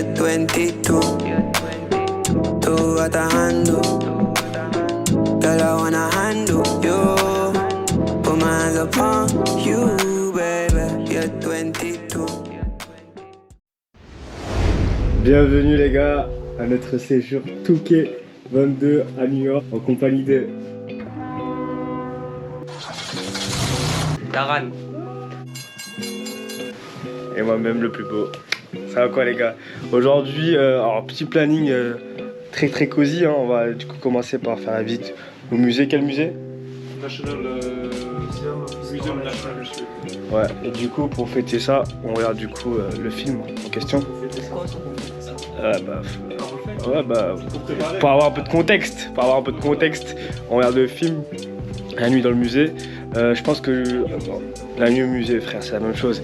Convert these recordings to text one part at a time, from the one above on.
you're 22. Two at a handle. Girl, I wanna handle you. Put my hands upon you, baby. You're 22. Bienvenue les gars à notre séjour Touquet 22 à New York en compagnie de Daran. et moi-même le plus beau. Ça va quoi les gars? Aujourd'hui, alors petit planning très cosy, hein. On va du coup commencer par faire la visite au musée. Quel musée? National Museum National History. Ouais, et du coup pour fêter ça, on regarde du coup le film en question. Pour avoir un peu de contexte, on regarde le film La nuit dans le musée. Je pense que la nuit au musée, frère, c'est la même chose.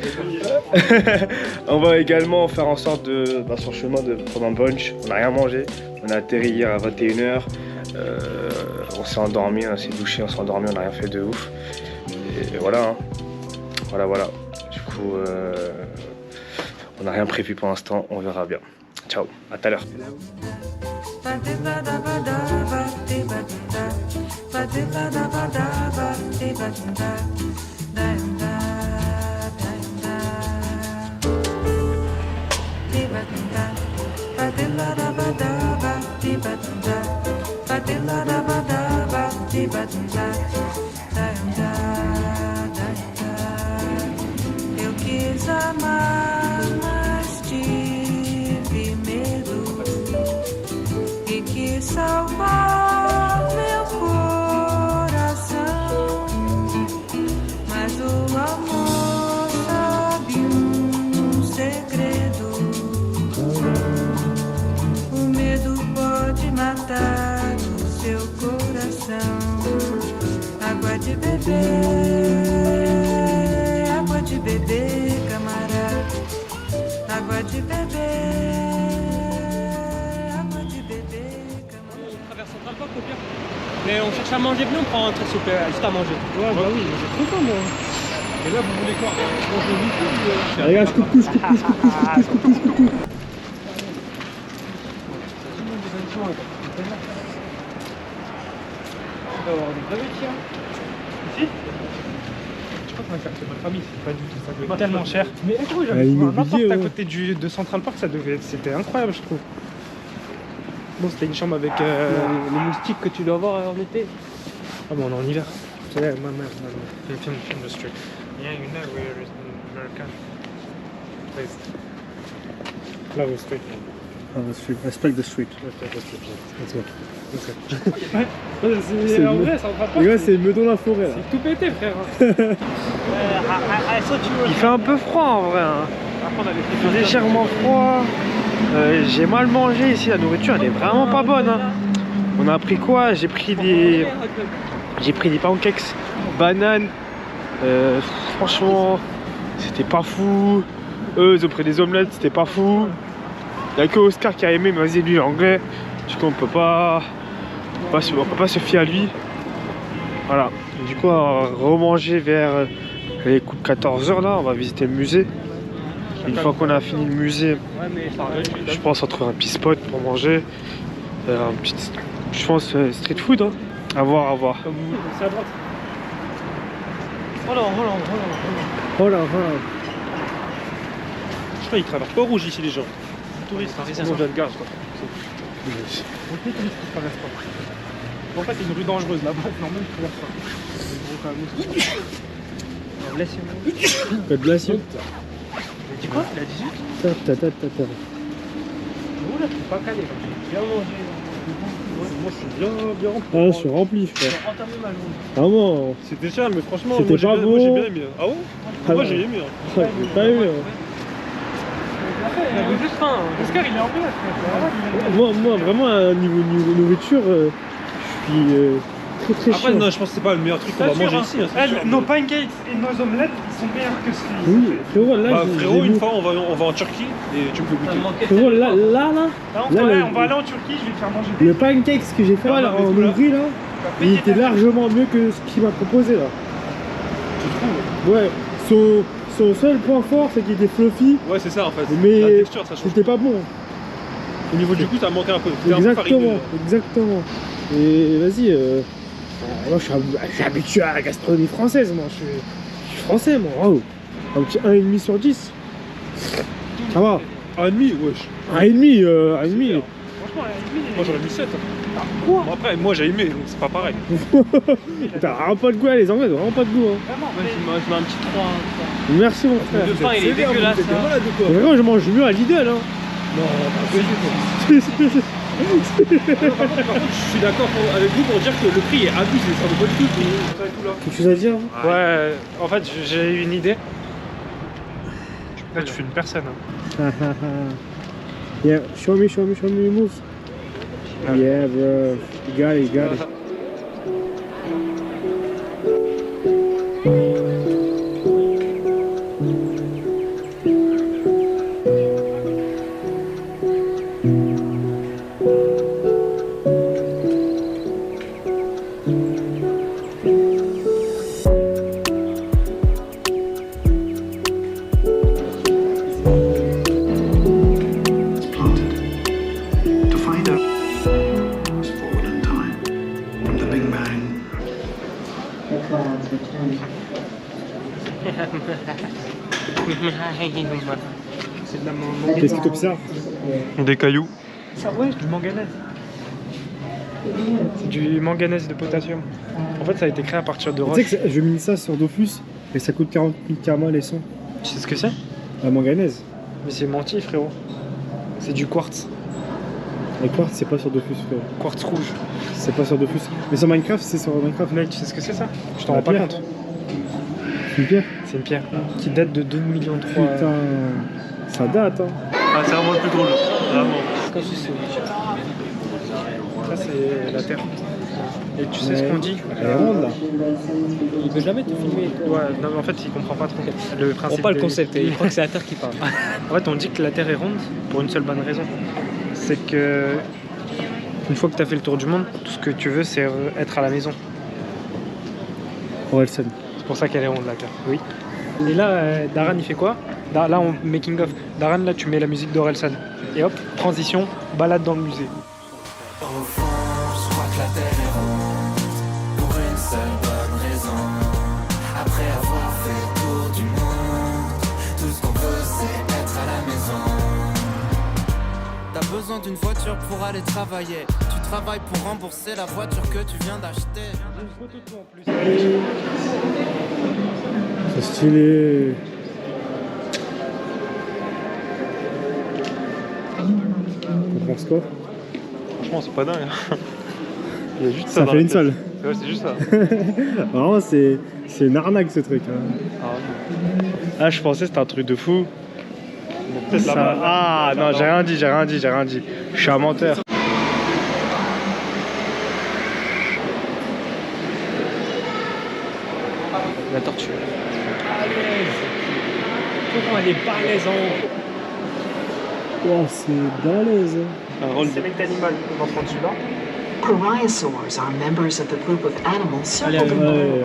On va également faire en sorte de, sur le chemin, de prendre un brunch. On n'a rien mangé. On a atterri hier à 21 h. On s'est endormi, on s'est douché, on s'est endormi, on n'a rien fait de ouf. Et voilà, hein. Voilà. Du coup, on n'a rien prévu pour l'instant, on verra bien. Ciao, à tout à l'heure. Eu quis amar, mas tive medo e quis salvar meu coração, mas o amor sabe segredo. O medo pode matar o seu coração. Água de beber, camarada. Água de beber, camarada. On traverse Central Park au pire. Mais on cherche à manger, venez on prend un truc s'il vous plaît, juste à manger. Ouais, bah oui, j'ai trop faim moi. Et là, vous voulez quoi? Manger vite ou... Les gars, je coupe tout. On va avoir des vrais métiers. Ici? Je crois qu'on va faire chez ma famille, c'est pas du tout ça. Doit être tellement cher. Mais gros, j'avais trouvé un appart à côté de Central Park, c'était incroyable je trouve. Bon, c'était une chambre avec les moustiques que tu dois avoir en été. Ah bon, on est en hiver. C'est là, ma mère. Film the street. Yeah, you know where is American place. Love the street. Respect the street. Let's go. C'est en vrai, ça me Les gars, c'est Meudon la forêt là. C'est tout pété, frère. Il fait un peu froid en vrai. Hein. Il fait légèrement froid. J'ai mal mangé ici, la nourriture elle est vraiment pas bonne. Hein. On a pris quoi? J'ai pris des pancakes, bananes. Franchement, c'était pas fou. Eux, ils ont pris des omelettes, c'était pas fou. Il n'y a que Oscar qui a aimé, mais vas-y, lui, il est anglais. Du coup, on peut pas se fier à lui. Voilà. Du coup, on va remanger vers les coups de 14 h là. On va visiter le musée. Une fois qu'on a fini le musée, je pense on trouve un petit spot pour manger. Un petit, je pense, street food. Hein. À voir. C'est à droite. Oh là. Je crois qu'ils traversent pas au rouge ici, les gens. Touristes, hein. On vient de gare, quoi. Les touristes qui traversent pas. En fait, c'est une rue dangereuse là-bas, normalement ils traversent pas. Code-glacion. Mais dis quoi? Il a 18? Où là, tu peux pas caler, j'ai bien mangé. Moi, je suis bien rempli. Ah, je suis rempli, frère. J'ai entamé ma journée. Vraiment. C'était cher, mais franchement, C'était pas moi j'ai bon. bien aimé. Ah bon? Ah Moi ouais. j'ai aimé. J'ai pas aimé. On avait juste faim. Oscar, il est en place. Moi, vraiment, à niveau nourriture, je suis très Après, chiant. non, je pense que c'est pas le meilleur truc qu'on va manger ici. Hein, c'est sûr. Nos pancakes et nos omelettes ils sont meilleurs que celui-ci. Oui, frérot, là, Bah, j'ai frérot, une mis- fois on va en Turquie et tu me fais goûter. Frérot, là, On va aller en Turquie, je vais te faire manger le pancakes que j'ai fait là, en Hongrie, là, il était largement mieux que ce qu'il m'a proposé, là. Tu trouves? Ouais, son seul point fort, c'est qu'il était fluffy, Ouais, c'est ça en fait. La mais texture, ça change. c'était pas bon. Au niveau du goût, ça manquait un peu. C'était un peu Exactement, farineux. exactement. Et vas-y, moi je suis habitué à la gastronomie française, moi. Je suis français, moi. Oh. Un petit 1,5 sur 10. Ça va. 1,5, wesh. 1,5, 1,5. Franchement, 1,5. Moi j'aurais mis 7. Quoi bon, après, moi j'ai aimé, donc c'est pas pareil. T'as vraiment pas de goût, les Anglais, t'as vraiment pas de goût. Hein. Vraiment, je mets un petit 3. Merci, mon frère. Le pain, il est dégueulasse. Mais vraiment, je mange mieux à Lidl. Hein. Non, par contre, je suis d'accord avec vous pour dire que le prix est abusé, ça vaut pas du tout. Quelque chose à dire? Ouais, en fait, j'ai eu une idée. Là, tu fais une personne. Hein. Yeah, show me your moves. Yeah, bro. You got it. C'est de la manganèse. Qu'est-ce que tu observes? Des cailloux. Ça, ouais, du manganèse. C'est du manganèse de potassium. En fait, ça a été créé à partir de Tu roches. sais que je mets ça sur Dofus et ça coûte 40 000 karma les sons. Tu sais ce que c'est? La manganèse. Mais c'est menti, frérot. C'est du quartz. Le quartz, c'est pas sur Dofus, frère. Quartz rouge. C'est pas sur Dofus. Mais sur Minecraft, c'est sur Minecraft. Mec, tu sais ce que c'est ça? Je t'en La rends pas pierre. compte. C'est une pierre. C'est une pierre qui date de 2,3 millions. Putain, ça date, hein. Ah, c'est vraiment le plus drôle. Vraiment. Ça, c'est la Terre. Et tu sais ce qu'on dit? Elle est ronde, là. Il veut jamais te filmer. Ouais, non, mais en fait, il comprend pas trop le On principe. pas le des- concept, il croit que c'est la Terre qui parle. En fait, on dit que la Terre est ronde pour une seule bonne raison. C'est que une fois que tu as fait le tour du monde, tout ce que tu veux, c'est être à la maison. Orelsan. C'est pour ça qu'elle est ronde, la Terre. Oui. Et là, Daran, il fait quoi? Là, on making of. Daran, là, tu mets la musique d'Orelsan. Et hop, transition, balade dans le musée. Au fond, je crois que la terre est ronde pour une seule bonne raison. Après avoir fait le tour du monde, tout ce qu'on veut c'est être à la maison. T'as besoin d'une voiture pour aller travailler. Tu travailles pour rembourser la voiture que tu viens d'acheter. C'est stylé. T'en penses quoi? Franchement, c'est pas dingue. Il y a juste Ça dans fait la une tête. seule. Ouais, c'est juste ça. Vraiment, c'est une arnaque ce truc. Hein. Ah, je pensais que c'était un truc de fou. Peut-être Ça- là-bas. Ah non, j'ai rien dit. Je suis un menteur. La tortue. Comment elle est balèze en haut. Oh, c'est balèze. Hein. Un rôle d'élect animal. On va prendre celui-là. Pariasaurs are members of the group of animals Allez, circled in Ouais,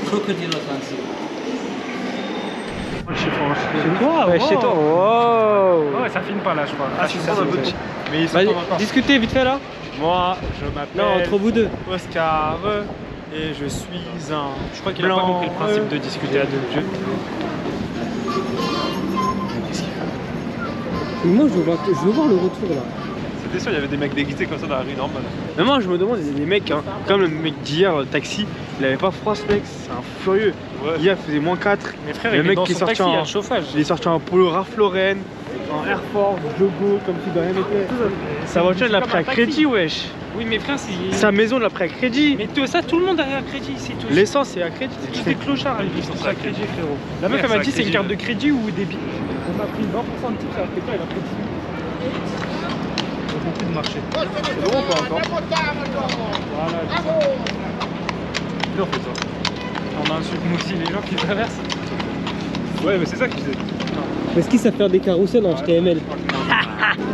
Crocodilosaurus. Chez toi, C'est quoi? Ouais, chez toi. Wow. Ouais, ça filme pas là, je crois. Ah, c'est ça, un peu c'est- de Mais ils sont Vas-y, pas encore. discutez vite fait là. Moi, je m'appelle Non, entre vous deux. Oscar et je suis un. Je crois qu'il a pas Blanc, compris le principe de discuter à deux. Moi, je veux voir le retour là. C'était sûr, il y avait des mecs déguisés comme ça dans la rue normale. Mais moi, je me demande, il y a des mecs, hein, comme le mec d'hier, le taxi, il avait pas froid ce mec, c'est un furieux. Ouais. Hier, il faisait moins 4. Mes frères, Le il mec est dans qui est son sorti taxi, il y a en- le chauffage. Il est sorti en polo Ralph Lauren, en Air Force, Jogo, comme si de rien n'était. Sa voiture, il l'a comme pris à un taxi. crédit, wesh. Oui, mes frères, c'est. Sa maison, il l'a pris à crédit. Mais tout ça, tout le monde a à crédit ici. Tout L'essence, c'est à crédit. tous des clochards, ils sont à crédit, frérot. La meuf, elle m'a dit c'est une carte de crédit ou débit. On a pris 20% de titre, après quoi, il a pris 10 000. On a plus de marché. C'est bon ou pas encore? Voilà. On fait ça. On insulte nous aussi les gens qui traversent. Ouais, mais c'est ça qu'ils faisaient. Est-ce qu'ils savent faire des carousels en HTML?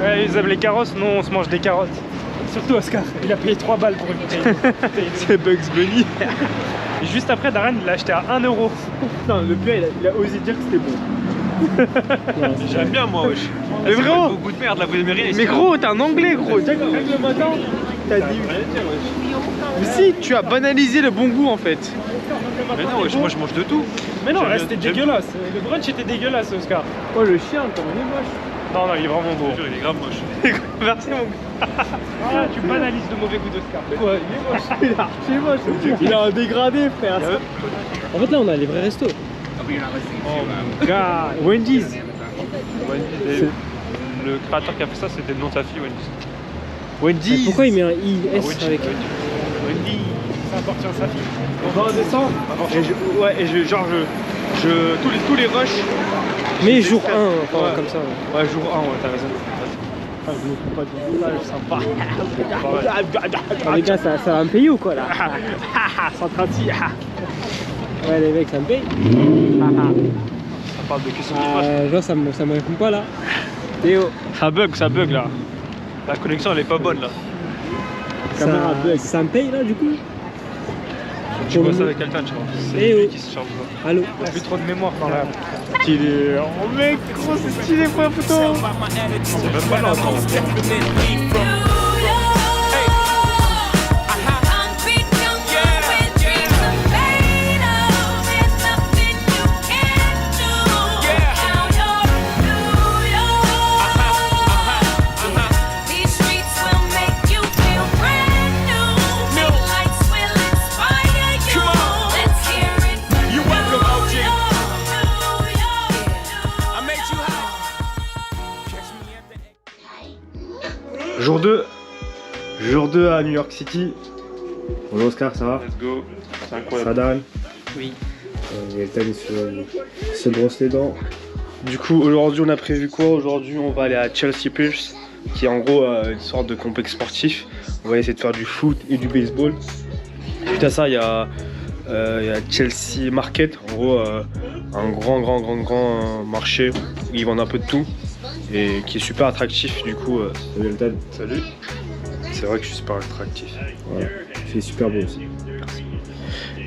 Ouais, ils aiment les carrosses, nous on se mange des carottes. Surtout Oscar, il a payé 3 balles pour une bouteille. C'est Bugs Bunny. Et juste après, Darren il l'a acheté à 1 euro. Putain, le pire, il a osé dire que c'était bon. J'aime bien moi, wesh. Mais frérot, Beaucoup de merde là, vous aimeriez. mais gros, t'es un anglais, gros. Déjà, le matin, t'as dit. Mais si, tu as banalisé le bon goût en fait. Mais non, wesh, moi je mange de tout. Mais non, J'aime- c'était j'aime- dégueulasse. Le brunch était dégueulasse, Oscar. Oh, le chien, comment il est moche. Non, non, il est vraiment beau. Il est grave moche. Merci, mon gars. Ah, tu banalises le mauvais goût d'Oscar. Ouais, il est moche. Il est archi moche. Il a un dégradé, frère. En fait, là, on a les vrais restos. Gars, Wendy's. Et le créateur qui a fait ça, c'était le nom de sa fille, Wendy. Mais Wendy's. pourquoi il met un IS avec Wendy. Ça appartient à sa fille. On va redescendre. Et ouais, et tous les rushs. Mais jour 1, Ouais. enfin, comme ça. Ouais. Ouais, jour 1, ouais, t'as raison. Ah, je me fous pas du montage, sympa. Ah, les gars, ça va me payer ou quoi là? 136. Ouais, les mecs, ça me paye. Ça parle de questions d'image. Genre, ça me répond pas là. Théo, Ça bug là. La connexion elle est pas bonne là. Caméra bug. ça me paye là du coup? Tu vois ça avec quelqu'un, tu vois. C'est Eh lui oh. qui se charge ça. Allô? T'as plus trop de mémoire dans la. Stylé. Oh mec, gros, c'est stylé pour la photo. C'est même pas là encore. Jour 2 à New York City. Bonjour Oscar, ça va? Let's go. C'est incroyable. Sadan. Oui. Gaëtan se brosse les dents. Du coup, aujourd'hui, on a prévu quoi? Aujourd'hui, on va aller à Chelsea Pierce, qui est en gros une sorte de complexe sportif. On va essayer de faire du foot et du baseball. Suite à ça, il y a Chelsea Market, en gros, un grand marché où ils vendent un peu de tout et qui est super attractif. Du coup, salut Gaëtan. Salut. C'est vrai que je suis super attractif. Voilà, c'est super beau aussi.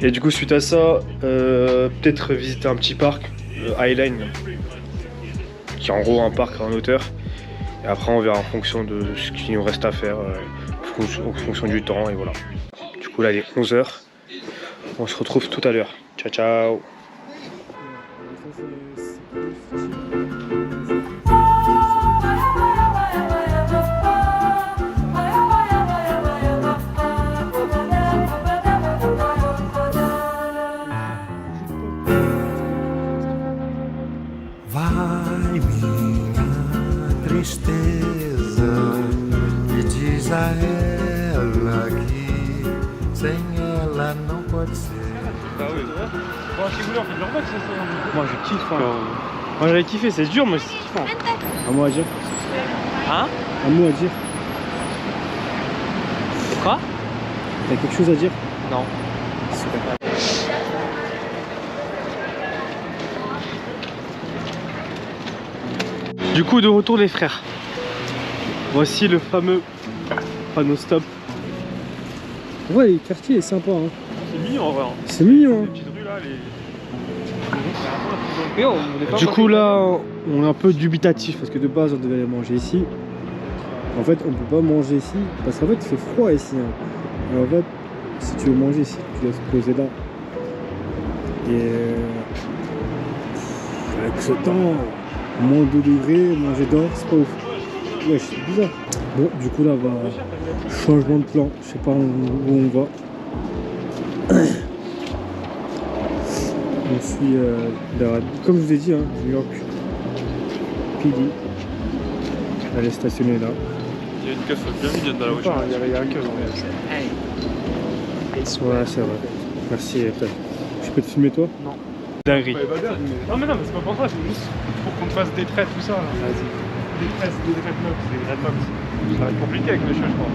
Et du coup, suite à ça, peut-être visiter un petit parc, Highline, qui est en gros un parc en hauteur. Et après, on verra en fonction de ce qu'il nous reste à faire, en fonction du temps, et voilà. Du coup, là, il est 11h. On se retrouve tout à l'heure. Ciao, ciao. Vai minha tristeza e diz a ela que sem ela não pode ser. Ah oui. Bon, si vous voulez, on fait de l'urbex ce soir. Moi, je kiffe. Hein. Moi, j'avais kiffé, c'est dur, mais c'est kiffant. Un mot à dire. Hein? Un mot à dire. Quoi? T'as quelque chose à dire? Non. Super. Du coup, de retour les frères. Voici le fameux panneau stop. Ouais, le quartier est sympa. Hein. C'est mignon en vrai. Hein. C'est mignon. Les petites rues là, les. Et on est pas Du coup là, on est un peu dubitatif parce que de base on devait aller manger ici. En fait, on peut pas manger ici parce qu'en fait il fait froid ici. Hein. Et en fait, si tu veux manger ici, tu dois se poser là. Et avec ce temps, moins 2 degrés, manger dehors, c'est pas ouf. Ouais, c'est bizarre. Bon, du coup là, changement de plan. Je sais pas où on va. On suit, comme je vous ai dit, hein, New York PD. Elle est stationnée là. Il y a une caisse bien mignonne dans la voiture. Il y a un queue. Ouais, c'est vrai. Merci. Je peux te filmer toi? Non. Dinguerie. Non, mais c'est pas pour toi, c'est juste pour qu'on te fasse des traits, tout ça. Des traits mops. Ça va être compliqué avec mes cheveux, je crois.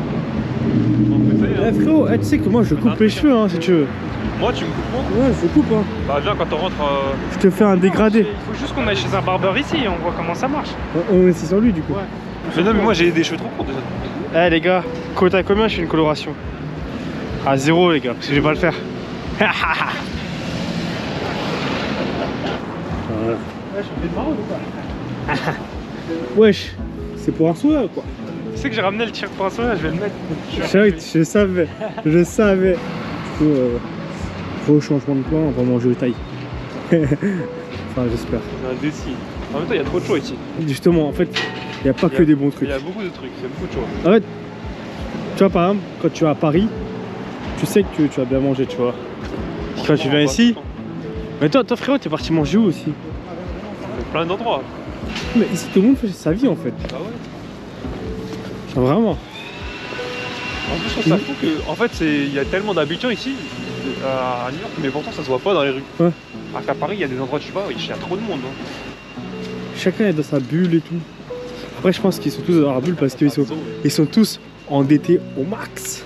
On peut essayer, hein. Eh frérot, tu sais que moi je coupe les cheveux hein, si tu veux. Moi, tu me coupes moi? Ouais, je coupe hein. Bah, viens quand on rentre. Je te fais un dégradé. Il faut juste qu'on aille chez un barbeur ici et on voit comment ça marche. On est sur lui du coup. Ouais. Mais non, mais moi j'ai des cheveux trop courts déjà. Eh les gars, quota combien je fais une coloration? À 0 les gars, parce que je vais pas le faire. Voilà. je suis fait de marron ou quoi? Wesh, c'est pour un sourire quoi. Tu sais que j'ai ramené le tir pour un sourire, je vais le mettre. Je savais, je savais. Du coup, gros changement de plan, on va manger au taille. Enfin, j'espère. C'est un déci. En même temps, il y a trop de choix ici. Justement, en fait, il n'y a pas que des bons trucs. Il y a beaucoup de trucs, il y a beaucoup de choix. En fait, tu vois, par exemple, quand tu vas à Paris, tu sais que tu vas bien manger, tu vois. Quand tu viens ici, mais toi frérot, t'es parti manger où aussi? Plein d'endroits. Mais ici, tout le monde fait sa vie en fait. Ah ouais. Vraiment. En plus, je trouve ça fou que, en fait, il y a tellement d'habitants ici à New York, mais pourtant ça se voit pas dans les rues. Ouais. Alors qu'à Paris, il y a des endroits, tu vois, il y a trop de monde. Hein. Chacun est dans sa bulle et tout. Après, je pense qu'ils sont tous dans leur bulle parce qu'ils sont tous endettés au max.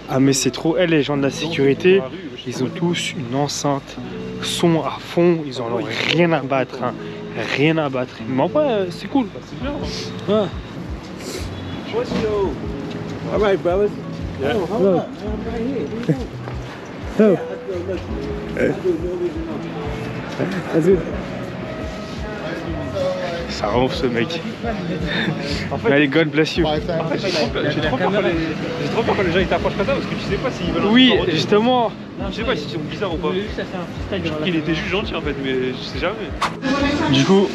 Ah, mais c'est trop. Les gens de la sécurité, ils ont tous une enceinte, son à fond, ils en ont rien à battre. Hein. Rien à battre. Mais en vrai, c'est cool. C'est bien. Hein. Ouais. All right, brothers. Yeah. Oh, hold up. I'm right here. Oh. What are you doing? Yeah, That's good. Ça ronfle ce mec. En fait, Allez, God bless you. j'ai trop peur quand les gens ils t'approchent comme ça parce que tu sais pas s'ils veulent. Oui, justement. Je sais pas s'ils sont bizarres ou pas. Il était juste gentil en fait, mais je sais jamais. Du coup,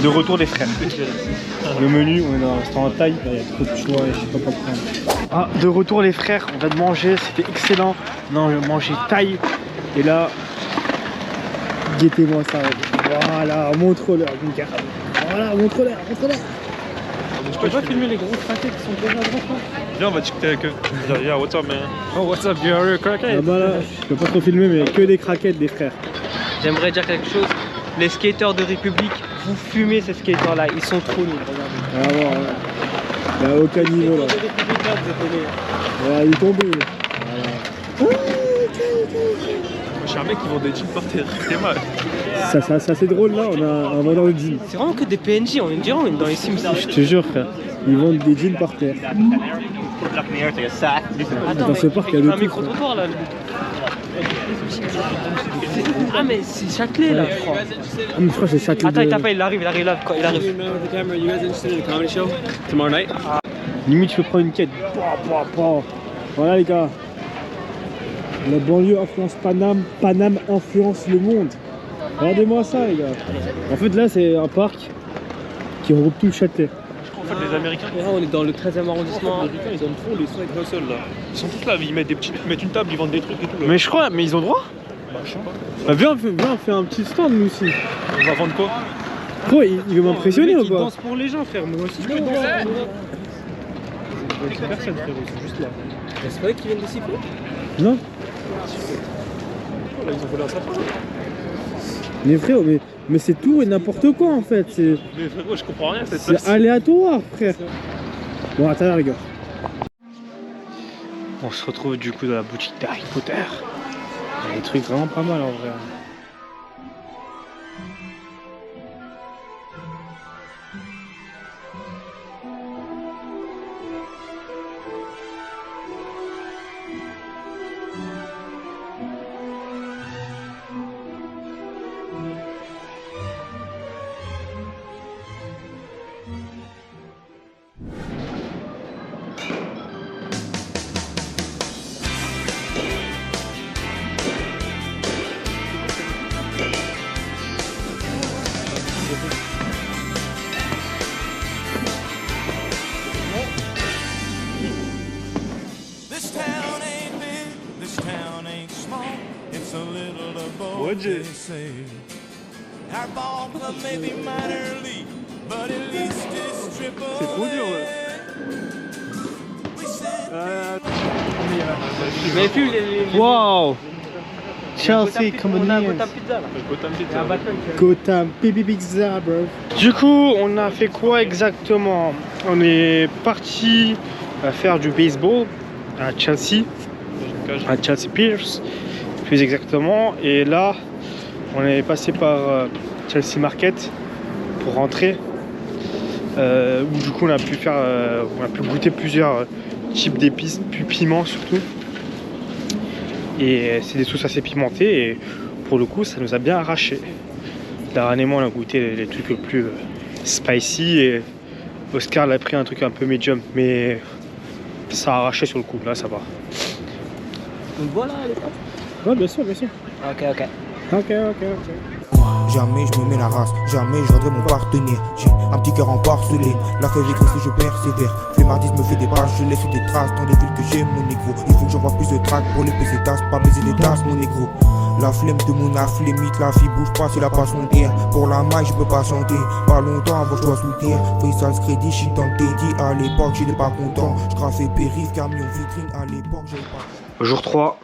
de retour les frères. Le menu, on est dans un restaurant de taille, il y a trop de choix et je sais pas quoi prendre. Ah, de retour les frères, on vient de manger, c'était excellent. Non, j'ai mangé taille. Et là, guettez-moi ça. Voilà, montre-leur, mon gars. Voilà, montre-leur, montre-leur. Je peux pas filmer les grosses craquettes qui sont déjà à droite. Viens, on va discuter avec eux. Yeah, what's up man? Oh, what's up, you are a crackhead? Ah bah là, je peux pas trop filmer, mais que des craquettes des frères. J'aimerais dire quelque chose. Les skateurs de République, vous fumez ces skateurs là, ils sont trop nuls, regardez. Ah bon, ouais. Il n'y a aucun niveau là. Voilà, il est tombé. Voilà. Je suis un mec qui vend des jeans par terre. T'es mal. Ça c'est drôle là, on a un vendeur de jeans. C'est vraiment que des PNJ, on dirait on est dans les Sims. Je te jure frère, ils vendent des jeans par terre. Attends, dans ce parc, il y a un le tout. micro-trottoir là. Ah mais c'est Châtelet là, je crois. Ah mais je crois que c'est Châtelet. Attends, il t'appelle, il arrive là, quand il arrive. Limite tu peux prendre une quête. Voilà les gars. La banlieue influence Paname, Paname influence le monde. Regardez-moi ça les gars. En fait là c'est un parc qui regroupe tout le Châtelet. En fait, les Américains, Là, on est dans le 13e arrondissement. ils aiment trop les side hustle là. Ils sont tous là, ils mettent une table, ils vendent des trucs et tout. Là. Mais je crois, mais ils ont droit. Bah, viens, on fait un petit stand nous aussi. On va vendre quoi? Gros, il veut m'impressionner ou Ils pas? dansent pour les gens, frère. Moi aussi, je peux danser. C'est personne, frérot, c'est juste là. C'est pas eux qui viennent de siffler? Non. Là, ils ont volé un sapin. Mais frérot, mais c'est tout et n'importe quoi en fait. Mais frérot, je comprends rien à cette place. C'est aléatoire frère. Bon, attends les gars. On se retrouve du coup dans la boutique d'Harry Potter. Il y a des trucs vraiment pas mal en vrai. Budget. C'est trop dur, ouais. Mais plus les Wow! Chelsea on a un Communion. Gotham Pizza là. Gotham Il y a Pizza. un battle. Gotham Pizza, bro. Du coup, on a fait quoi exactement? On est parti faire du baseball à Chelsea Pierce, plus exactement. Et là, on est passé par Chelsea Market pour rentrer. Où du coup, on a pu goûter plusieurs types d'épices, puis piments surtout. Et c'est des sauces assez pimentées et pour le coup ça nous a bien arraché. Darren et moi on a goûté les trucs le plus spicy et Oscar l'a pris un truc un peu medium, mais ça a arraché sur le coup, là ça va. Donc voilà les potes. Ouais, bien sûr, bien sûr. Ok. Jamais je me mets la race, jamais je vendrai mon partenaire. J'ai un petit cœur en porcelaine, la feuille écrite si je persévère. Flemmardise me fait des pages, je laisse des traces dans les villes que j'aime mon négro. Il faut que j'envoie plus de tracks pour les baiser tasses, pas baiser les tasses mon négro. La flemme de mon afflémite, la fille bouge pas, c'est la passion d'air. Pour la maille je peux pas chanter, pas longtemps avant je dois sous terre. Fais ça le crédit, je suis dans le dédit, à l'époque j'étais pas content. Je graffais périph, camion vitrine, à l'époque j'avais pas. Jour 3.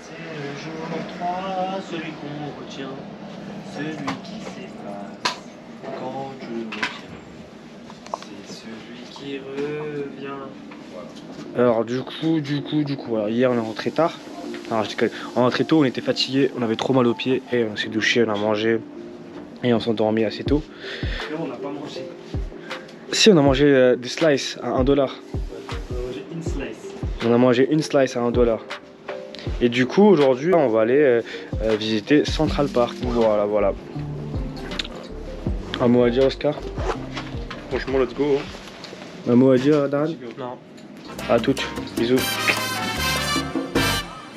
C'est le jour 3, celui qu'on retient, celui qui s'efface quand je retiens. C'est celui qui revient. Alors du coup, alors, hier on est rentré tard. Non, je déconne. On est rentré tôt, on était fatigué, on avait trop mal aux pieds et on s'est douché, on a mangé et on s'est endormi assez tôt. Non, on n'a pas mangé. Si, on a mangé des slices à $1. On a mangé une slice. On a mangé une slice à $1. Et du coup, aujourd'hui, on va aller visiter Central Park. Voilà. Un mot à dire, Oscar? Franchement, let's go. Un mot à dire, Darren? Non. À toutes, bisous.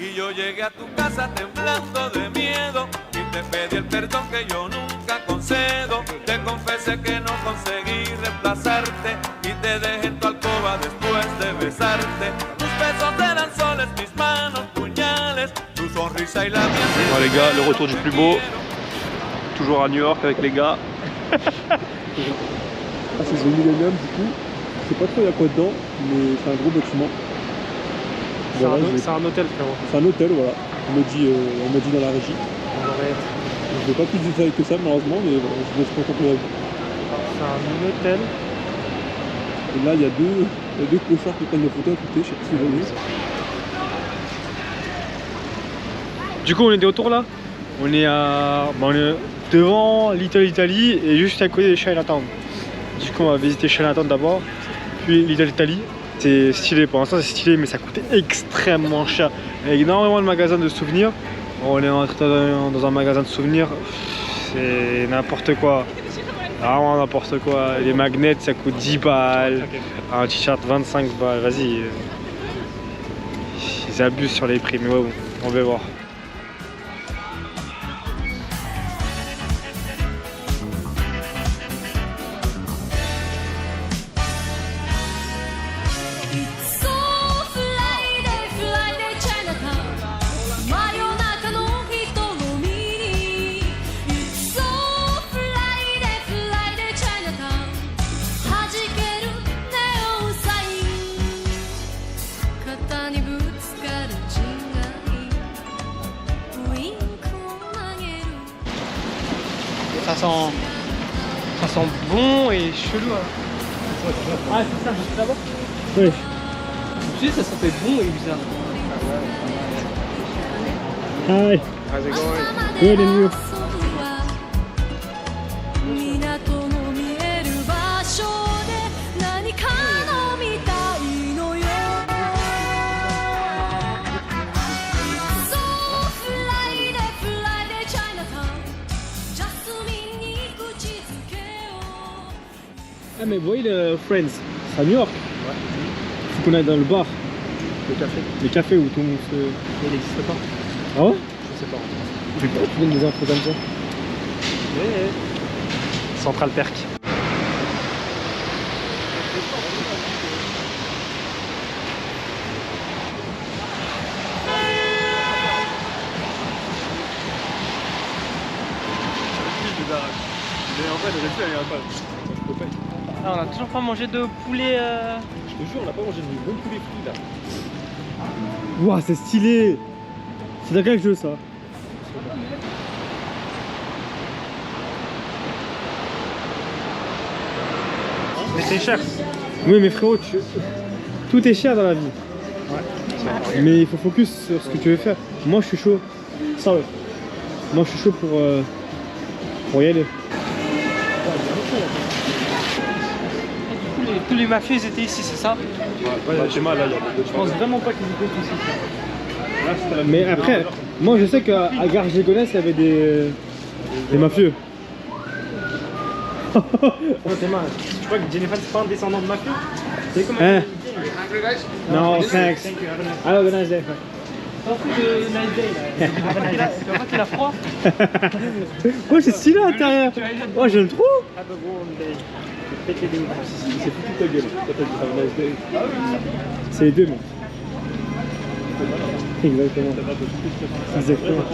Y yo llegué a tu casa temblando de miedo y te pedí el perdón que yo nunca concedo. Te confesé que no conseguí reemplazarte y te dejé en tu alcoba después de besarte. Tus besos eran soles, mis manos puñales, tu sonrisa y la mía. Bon les gars, le retour du plus beau. Toujours à New York avec les gars. Ah, c'est The Millennium du coup. Je sais pas trop il y a quoi dedans, mais c'est un gros bâtiment. C'est un hôtel, frérot. C'est un hôtel, voilà. On m'a dit dans la régie. Je n'ai pas plus de détails que ça, malheureusement, mais bon, je me suis content la vie. C'est un hôtel. Et là, il y a deux clochards qui prennent des photos à côté, je sais pas si vous voyez. Du coup, on est de retour là. On est devant Little Italy et juste à côté de Chinatown. Du coup, on va visiter Chinatown d'abord, puis Little Italy. C'est stylé, pour l'instant c'est stylé, mais ça coûtait extrêmement cher. Il y a énormément de magasins de souvenirs. On est rentré dans un magasin de souvenirs, c'est n'importe quoi. Vraiment n'importe quoi. Les magnets ça coûte 10 balles, un t-shirt 25 balles, vas-y. Ils abusent sur les prix, mais ouais, bon, on va voir. Ça sent bon et chelou. Hein. Ah, c'est ça, juste là-bas? Oui. Je me suis dit, ça sentait bon et bizarre. Hi. How's it going? Good and you? Ah mais vous voyez le Friends, c'est à New York. Ouais. Faut qu'on aille dans le bar. Le café. Le café où tout le monde se... Il n'existe pas. Ah ouais? Je sais pas. Tu donnes des infos comme ça. Ouais. Central Perk. Ah, on a toujours pas mangé de poulet. Je te jure, on n'a pas mangé de bon poulet frit là. Ouah, c'est stylé. C'est dans quel jeu ça? Mais c'est cher. Oui mais frérot, tout est cher dans la vie. Ouais. Mais il faut focus sur ce que tu veux faire. Moi je suis chaud. Ça ouais. Moi je suis chaud pour y aller. Tous les mafieux ils étaient ici, c'est ça? Ouais, j'ai mal là. Je pense vraiment pas qu'ils étaient tous ici. Mais après, moi je sais qu'à Gare Gégonesse il y avait des mafieux. t'es mal. Tu crois que Jennifer c'est pas un descendant de mafieux? C'est comment Hein? No, thanks. Have a nice day. T'en fous de nice day là. Tu vois qu'il a froid? Oh, c'est stylé à l'intérieur. Oh, j'aime trop. Have a warm day. Faites les deux. C'est foutu ta gueule. Quand t'as dit have a nice day. C'est les deux, mec. Exactement.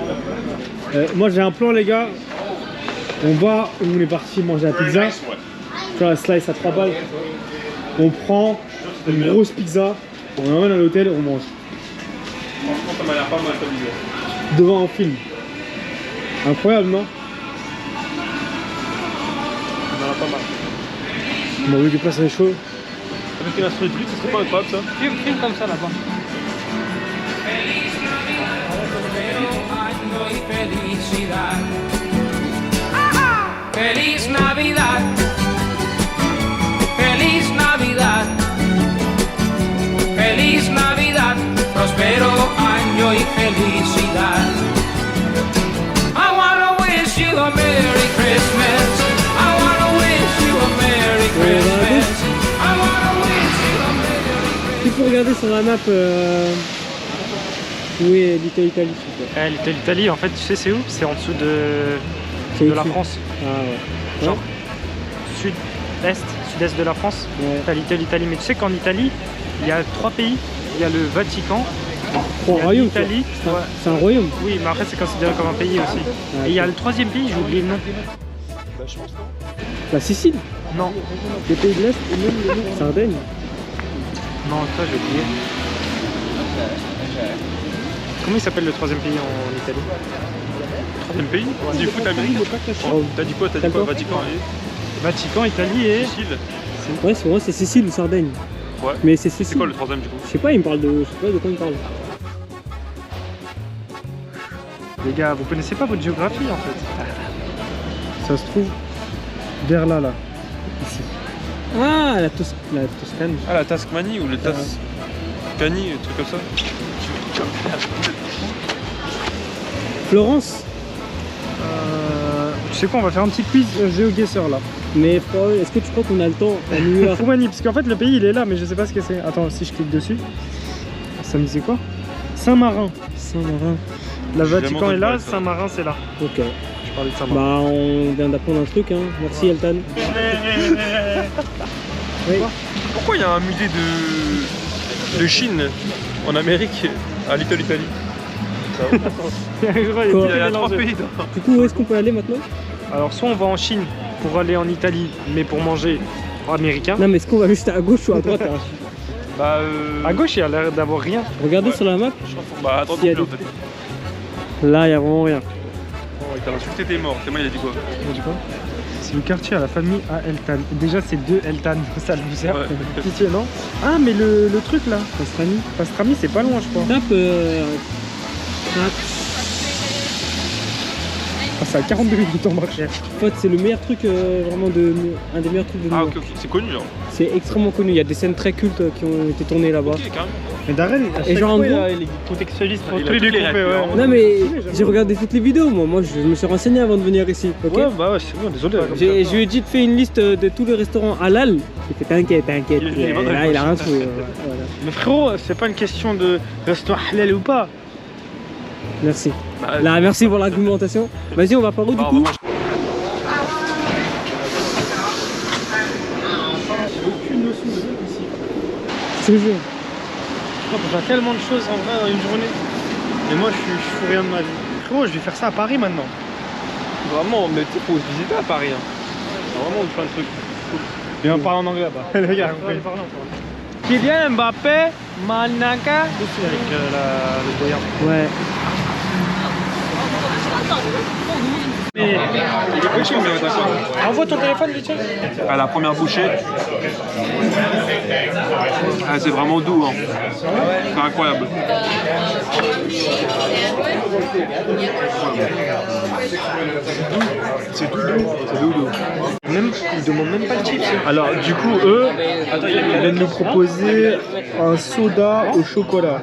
Moi j'ai un plan, les gars. On va où on est parti manger la pizza. Tu vois, la slice à 3 balles. On prend une grosse pizza. On l'emmène à l'hôtel, on mange. Franchement, ça m'a l'air pas mal comme idée. Devant un film. Incroyable, non? Ça m'a l'air pas mal. Bon, vu que place est chaud. Avec un street vue, ça serait pas incroyable ça? Film comme ça là-bas. Feliz Navidad, feliz Navidad, feliz Navidad, prospero año y felicidad. I wanna wish you a Merry Christmas. I wanna wish you a Merry Christmas. I wanna wish you a Merry Christmas. Tu peux regarder sur la map où est l'Italie, s'il te plaît. L'Italie, en fait, tu sais c'est où? C'est en dessous de la France. Ah ouais. Genre sud-est de la France. Ouais. T'as l'Italie. Mais tu sais qu'en Italie, il y a 3 pays. Il y a le Vatican. Oh, Il y a royaume, l'Italie. quoi. Ouais. C'est un royaume. Oui, mais après c'est considéré comme un pays aussi. Ouais. Et il y a le 3e pays, j'ai oublié le nom. La Sicile. Non, Les pays de l'Est et même le Nord. Sardaigne. non, ça j'ai oublié. Comment il s'appelle le 3e pays en Italie? Troisième pays? C'est du foot américain. T'as dit quoi? D'accord. Vatican et Vatican, Italie et... Sicile. Ouais, c'est vrai, c'est Sicile ou Sardaigne. Ouais. Mais c'est Sicile. C'est quoi le troisième du coup? Je sais pas, il me parle de. Je sais pas de quoi il me parle. Les gars, vous connaissez pas votre géographie en fait. Ça se trouve vers là, ici. Ah, la Toscane. Ah, la Tasmanie ou le Tascanie, un truc comme ça. Florence. Tu sais quoi, on va faire un petit quiz GeoGuessr là. Mais est-ce que tu crois qu'on a le temps à New York? Roumanie, parce qu'en fait le pays il est là, mais je sais pas ce que c'est. Attends, si je clique dessus, ça me disait quoi? Saint-Marin. Saint-Marin. La J'ai Vatican jamais est là, entendu parler Saint-Marin c'est là. Ok. Je parlais de Saint-Marin. Bah, on vient d'apprendre un truc, hein. Merci, Eltan. Oui. Pourquoi il y a un musée de Chine en Amérique à Little Italy? Quoi? Il y a 3 pays dedans. Du coup, où est-ce qu'on peut aller maintenant? Alors soit on va en Chine pour aller en Italie, mais pour manger américain. Non, mais est-ce qu'on va juste à gauche ou à droite hein? Bah À gauche il y a l'air d'avoir rien. Regardez sur la map. Bah attends, S'il y a en des- fait. Là, il y a vraiment rien. Oh, il t'a insulté, t'es mort. T'es moi, il a dit quoi? C'est le quartier à la famille à Eltan. Déjà c'est 2 Eltan, ça le vous sert. Ouais. Pitié non? Ah mais le truc là, Pastrami c'est pas loin je crois. Tape. Ah, c'est à 42 minutes en marche. En fait, c'est le meilleur truc, vraiment un des meilleurs trucs de New Ah, York. ok, ok. C'est connu, genre. C'est extrêmement connu. Il y a des scènes très cultes qui ont été tournées là-bas. Ok, carrément. Mais Darren, à Et chaque genre, en fois, gros- il contextualise pour Il a tous les toutes les qu'on fait, règles, ouais. hein. Non, mais j'ai regardé toutes les vidéos. Moi, je me suis renseigné avant de venir ici. Ok. Ouais, bah ouais, c'est bon, désolé. Je lui ai dit de faire une liste de tous les restaurants halal. Il fait t'inquiète. Il est Et bon, là, il a rien trouvé. Voilà. Mais frérot, c'est pas une question de restaurant halal ou pas. Merci. Bah, Là, merci pour l'argumentation. Vas-y, on va par où du bah, coup? Aucune notion de truc ici. Je te jure. On peut faire tellement de choses en vrai dans une journée. Et moi, je fous rien de ma vie. Frérot, je vais faire ça à Paris maintenant. Vraiment, mais tu sais, faut se visiter à Paris. Hein. Il y a vraiment plein de trucs. Et on parle en anglais là-bas. Les gars, on va parler en français. Kylian Mbappé, Manaka. Avec le Boyan. Ouais. Envoie ton téléphone, vite fait. À la première bouchée, ah, c'est vraiment doux. Hein. C'est incroyable. C'est doux. Même, ils demandent même pas le chips. Alors, du coup, eux, ils viennent nous proposer un soda au chocolat.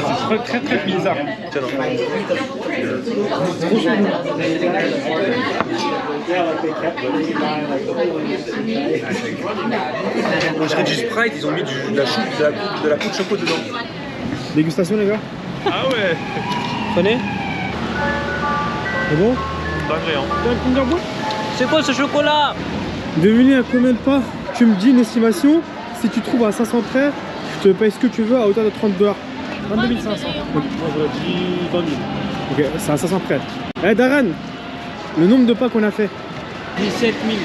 C'est très très bizarre. On dirait du Sprite, ils ont mis de la poudre de choco dedans. Dégustation les gars. Ah ouais. Prenez. C'est bon? C'est quoi ce chocolat? Deviner à combien de pas? Tu me dis une estimation. Si tu trouves à 500 près, je te paye ce que tu veux à hauteur de 30$. 22 500. Moi j'aurais dit 20 000. Ok, c'est à 500 près. Eh Darren, le nombre de pas qu'on a fait? 17 000.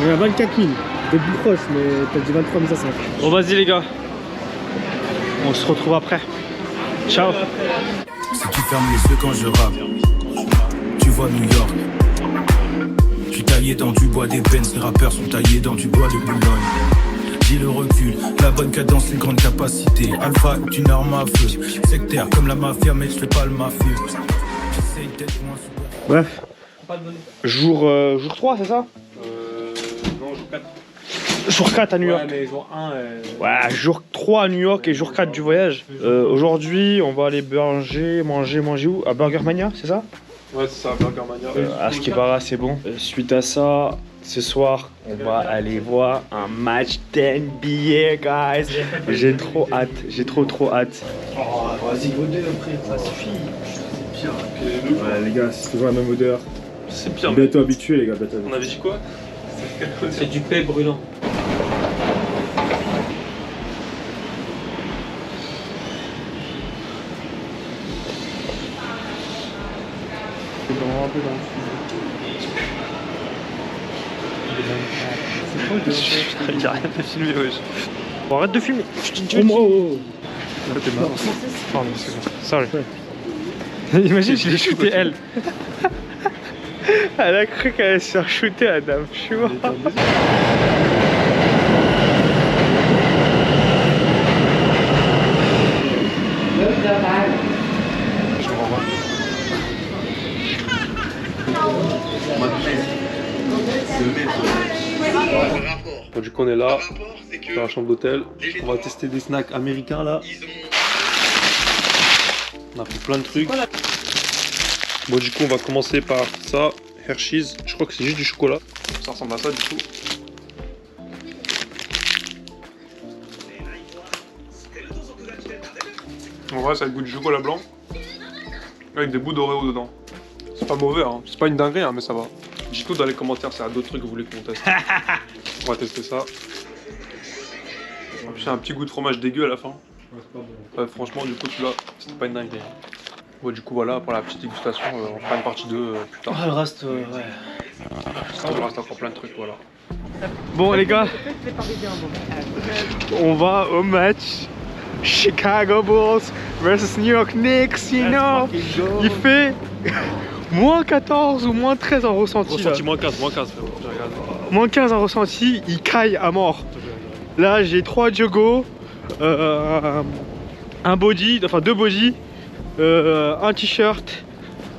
On est à 24 000. T'es plus proche, mais t'as dit 23 500. Bon vas-y les gars. On se retrouve après. Ciao. Si tu fermes les yeux quand je rappe, tu vois New York. Je suis taillé dans du bois d'ébène, ces rappeurs sont taillés dans du bois de Boulogne. J'ai le recul, la bonne cadence, les grandes capacités. Alpha est une arme à feu, sectaire comme la mafia, mais je fais pas le mafieux. J'essaye d'être moins super. Bref. Jour 3, c'est ça? Non, jour 4. Jour 4 à New York. Ouais, mais jour 1. Ouais, jour 3 à New York et jour 4 du voyage. Aujourd'hui, on va aller manger où? À Burger Mania, c'est ça? Ouais, c'est ça, Burger Mania. À ce qui paraît, c'est bon. Suite à ça, ce soir, on va aller voir un match d'NBA, guys. J'ai trop hâte, j'ai trop hâte. Oh, vas-y, odeur après, ça suffit. C'est pire que le. Ouais, les gars, c'est toujours la même odeur. C'est pire. Bientôt habitué, les gars, bientôt habitué. On avait dit quoi? C'est du paix brûlant. Il n'y a rien à filmer, wesh. Bon, arrête de filmer. Oh. T'es marrant. Pardon, excuse-moi. Sorry. Imagine, je l'ai shooté elle. Elle a cru qu'elle allait se faire shooter, la dame, tu vois. Je me renvoie. Bon, du coup, on est là, dans la chambre d'hôtel. On va tester des snacks américains là. On a fait plein de trucs. Bon, du coup, on va commencer par ça, Hershey's. Je crois que c'est juste du chocolat. Ça ressemble à ça, du coup. En vrai, ça a le goût du chocolat blanc. Avec des bouts d'Oreo dedans. C'est pas mauvais, hein. C'est pas une dinguerie, hein, mais ça va. Dites-nous dans les commentaires s'il y a d'autres trucs que vous voulez qu'on teste. On va tester ça. J'ai un petit goût de fromage dégueu à la fin. Ouais, franchement, du coup, celui-là, c'était pas une dinguerie. Ouais, du coup, voilà, pour la petite dégustation, on fera une partie 2 plus tard. Ah, le reste, ouais. Il reste encore plein de trucs, voilà. Bon, les gars, on va au match Chicago Bulls versus New York Knicks, you know. Il fait moins 14 ou moins 13 en ressenti. Ressenti là. moins 15, frérot. Moins 15 en ressenti, il caille à mort. Là, j'ai 3 jogos, un body, enfin 2 body, un t-shirt,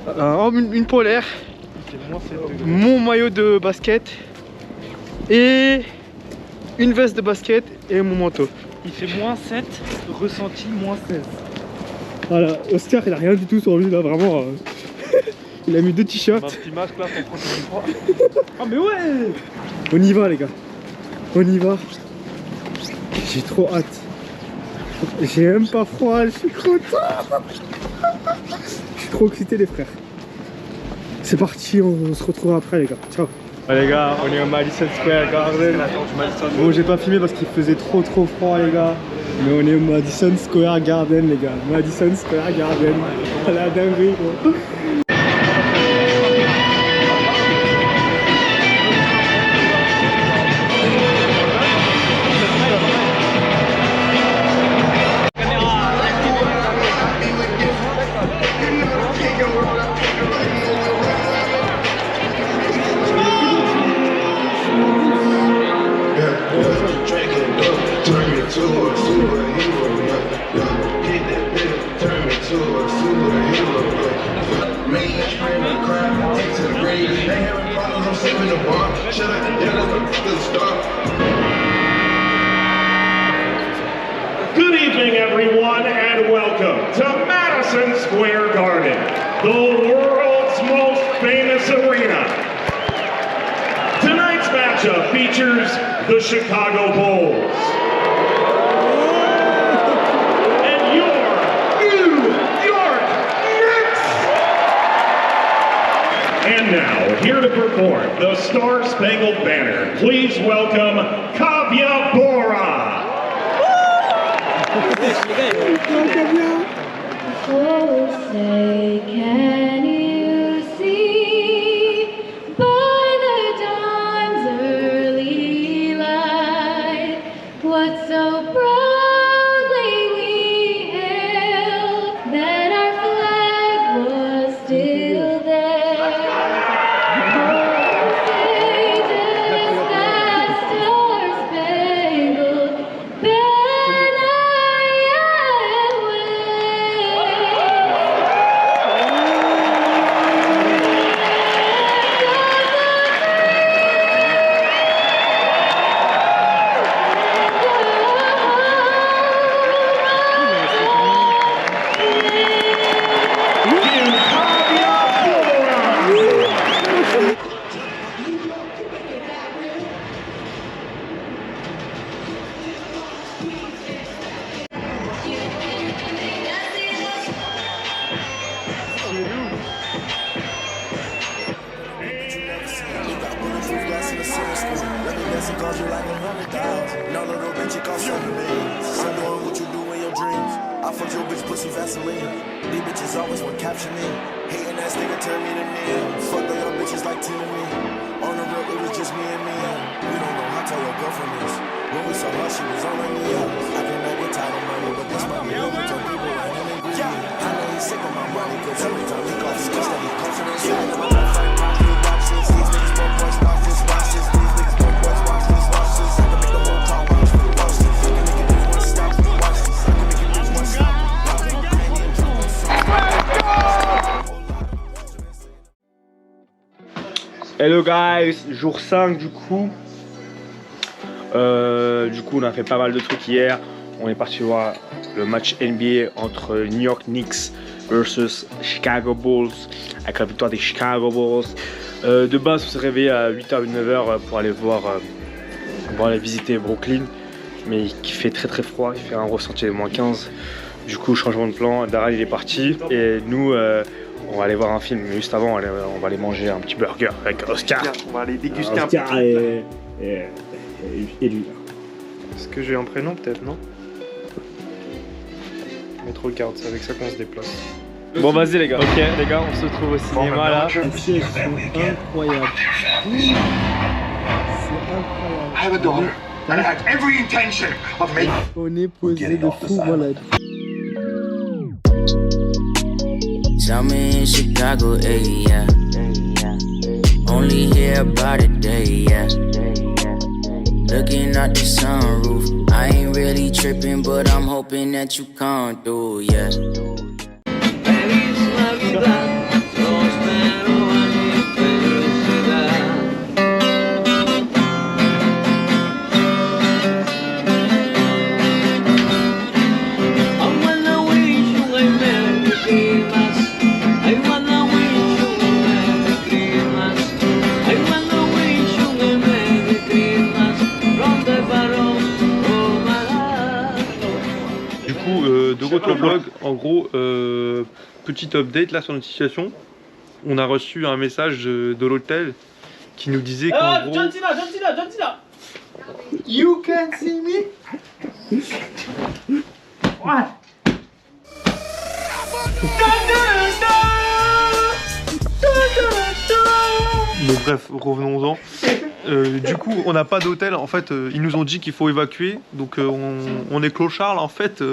une polaire, mon maillot de basket et une veste de basket et mon manteau. Il fait moins 7, ressenti moins 16. Voilà, Oscar il a rien du tout sur lui là, vraiment. Il a mis 2 t-shirts. Un petit masque là pour protéger le froid. Ah mais ouais. On y va les gars, on y va. J'ai trop hâte. J'ai même pas froid, je suis content. Je suis trop excité les frères. C'est parti, on se retrouve après les gars. Ciao. Ouais, les gars, on est au Madison Square Garden. Bon, j'ai pas filmé parce qu'il faisait trop froid les gars. Mais on est au Madison Square Garden les gars. Madison Square Garden. La dinguerie gros. Good evening, everyone, and welcome the world's most famous arena. Tonight's matchup features the Chicago Bulls and your New York Knicks. And now, here to perform the Star-Spangled Banner, please welcome Kavya Bora. Oh, say, can you see by the dawn's early light what so proudly we hailed, that our flag was still there? Oh, say, does that star-spangled banner yet wave? I fucked your bitch pussy Vaseline. These bitches always want caption me. Hating ass nigga turn me to nail. Fuck all your bitches like Tina me. On the road it was just me and me. We don't know how tall your girlfriend is. When we saw her she was on her knees. I can never get tired of money, but this money will get your people like him and greedy. I know he's sick of my money, cause every time he calls he's just steady closing inside. I'm not fighting pocket boxes. These niggas broke boys watch this, watch this. These niggas broke boys watch this, watch this. I can make the whole car watch this, watch this. I can make it do one stop, watch this. I can make it do one stop. Hello guys, jour 5 du coup. On a fait pas mal de trucs hier. On est parti voir le match NBA entre New York Knicks versus Chicago Bulls, avec la victoire des Chicago Bulls. De base on s'est réveillé à 8h ou 9h pour aller aller visiter Brooklyn, mais il fait très froid, il fait un ressenti de moins 15. Du coup changement de plan, Daryl il est parti et nous on va aller voir un film, mais juste avant on va aller manger un petit burger avec Oscar. On va aller déguster Oscar un et lui. Est-ce que j'ai un prénom peut-être, non? Metro Card, c'est avec ça qu'on se déplace. Bon vas-y les gars. Ok les gars, on se retrouve au cinéma là. C'est incroyable. I have a daughter that has every intention of making. On est posé de fou, voilà. Tell me in Chicago, yeah. Only hear about it day, yeah. Looking at the sunroof, I ain't really tripping, but I'm hoping that you come through, yeah. De vlog, en gros, petit update là sur notre situation. On a reçu un message de l'hôtel qui nous disait qu'en gros... John Cena. You can see me. What? Bon bref, revenons-en. Du coup, on n'a pas d'hôtel. En fait, ils nous ont dit qu'il faut évacuer. Donc on est clochard en fait.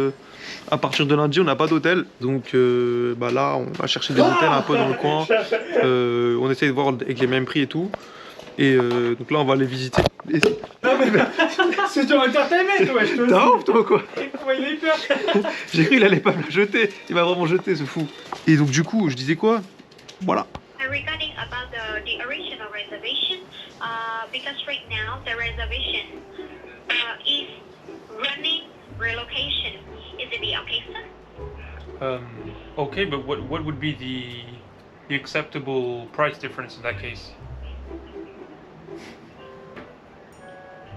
À partir de lundi, on n'a pas d'hôtel. Donc là, on va chercher des hôtels un peu dans le coin. On essaye de voir avec les mêmes prix et tout. Et donc là, on va les visiter. Et... Non mais c'est ton entertainment, toi, je te dis. T'as honte toi quoi? Il est peur. J'ai cru qu'il allait pas me la jeter. Il va vraiment jeter ce fou. Et donc du coup, je disais quoi? Voilà. Regarding about the original reservation, because right now the reservation is running relocation. Is it be okay, sir? Okay, but what would be the the acceptable price difference in that case?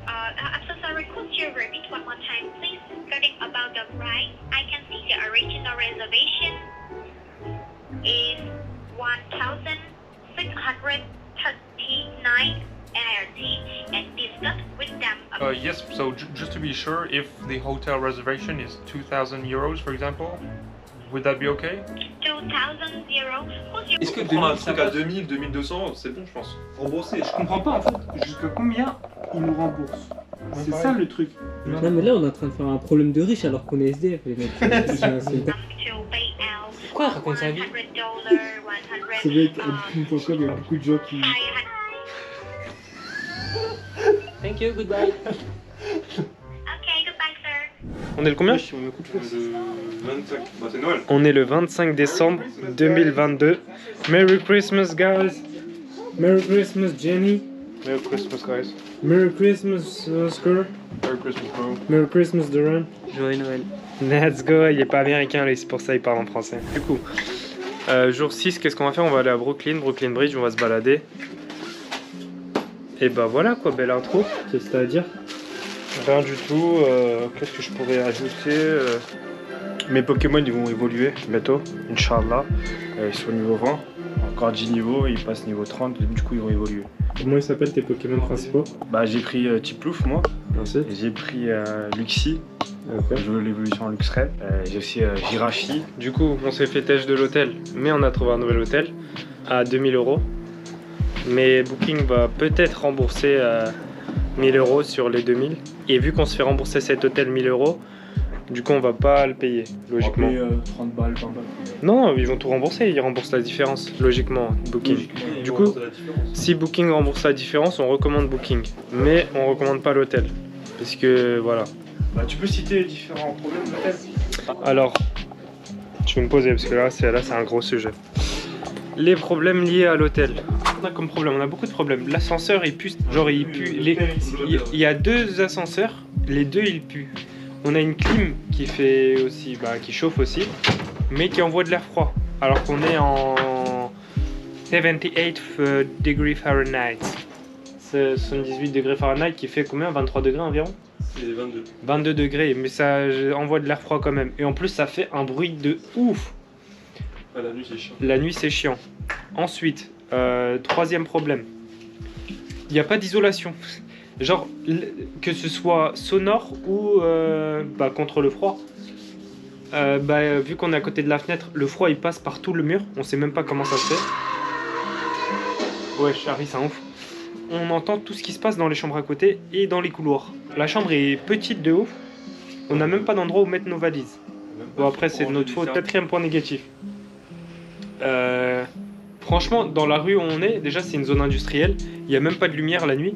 I'm so sorry, could you repeat one more time, please? Regarding about the price, I can see the original reservation is 1,639 NRT and discuss with them. Yes, so just to be sure, if the hotel reservation is 2,000 euros, for example, would that be okay? 2,000 euros. Est-ce que prendre un truc à 2000, 2200, c'est bon, je pense. Remboursé. Je comprends pas en fait jusqu'à combien ils nous remboursent. C'est ça le truc. Non mais là on est en train de faire un problème de riche alors qu'on est SDF les mecs. Pourquoi elle raconte sa vie? C'est vrai qu'à booking.com il y a beaucoup de gens qui... Thank you, goodbye. On est le combien? Le 25. Bah, c'est Noël. On est le 25 décembre 2022. Merry Christmas, guys! Merry Christmas, Jenny. Merry Christmas, guys. Merry Christmas, Oscar. Merry Christmas, bro. Merry Christmas, Duran. Joyeux Noël. Let's go, il est pas américain lui, c'est pour ça il parle en français. Du coup, jour 6, qu'est-ce qu'on va faire? On va aller à Brooklyn Bridge, on va se balader. Et bah voilà quoi, belle intro. Qu'est-ce que t'as à dire? Rien du tout, qu'est-ce que je pourrais ajouter? Mes Pokémon ils vont évoluer bientôt, Inch'Allah. Ils sont niveau 20, encore 10 niveaux, ils passent niveau 30, du coup ils vont évoluer. Comment ils s'appellent tes Pokémon principaux? Bah j'ai pris Tiplouf moi. Merci. J'ai pris Luxie. Okay. Je veux l'évolution en Luxray. J'ai aussi Jirachi. Du coup, on s'est fait têche de l'hôtel, mais on a trouvé un nouvel hôtel à 2000 €. Mais Booking va peut-être rembourser 1000 € sur les 2000. Et vu qu'on se fait rembourser cet hôtel 1000 €, du coup on va pas le payer, logiquement. On va payer 30 balles, 20 balles. Non, ils vont tout rembourser, ils remboursent la différence, logiquement, Booking. Du coup, si Booking rembourse la différence, on recommande Booking. Mais on recommande pas l'hôtel. Parce que voilà. Bah, tu peux citer les différents problèmes de l'hôtel? Alors, tu veux me poser parce que là c'est un gros sujet. Les problèmes liés à l'hôtel. On a comme problème, on a beaucoup de problèmes. L'ascenseur il pue, genre il pue. Il y a 2 ascenseurs, les 2 ils puent. On a une clim qui fait aussi, qui chauffe aussi, mais qui envoie de l'air froid. Alors qu'on est en 78 degrés Fahrenheit. C'est 78 degrés Fahrenheit qui fait combien? 23 degrés environ? C'est 22. 22 degrés, mais ça envoie de l'air froid quand même. Et en plus ça fait un bruit de ouf. Ah, la nuit c'est chiant. La nuit c'est chiant. Ensuite, troisième problème, il n'y a pas d'isolation. Genre, que ce soit sonore ou contre le froid. Vu qu'on est à côté de la fenêtre, le froid il passe par tout le mur. On sait même pas comment ça se fait. Ouais, Charlie, c'est un ouf. On entend tout ce qui se passe dans les chambres à côté et dans les couloirs. La chambre est petite de ouf. On n'a même pas d'endroit où mettre nos valises. Bon, après, c'est de notre faute. 4e point négatif. Franchement, dans la rue où on est, déjà c'est une zone industrielle, il n'y a même pas de lumière la nuit.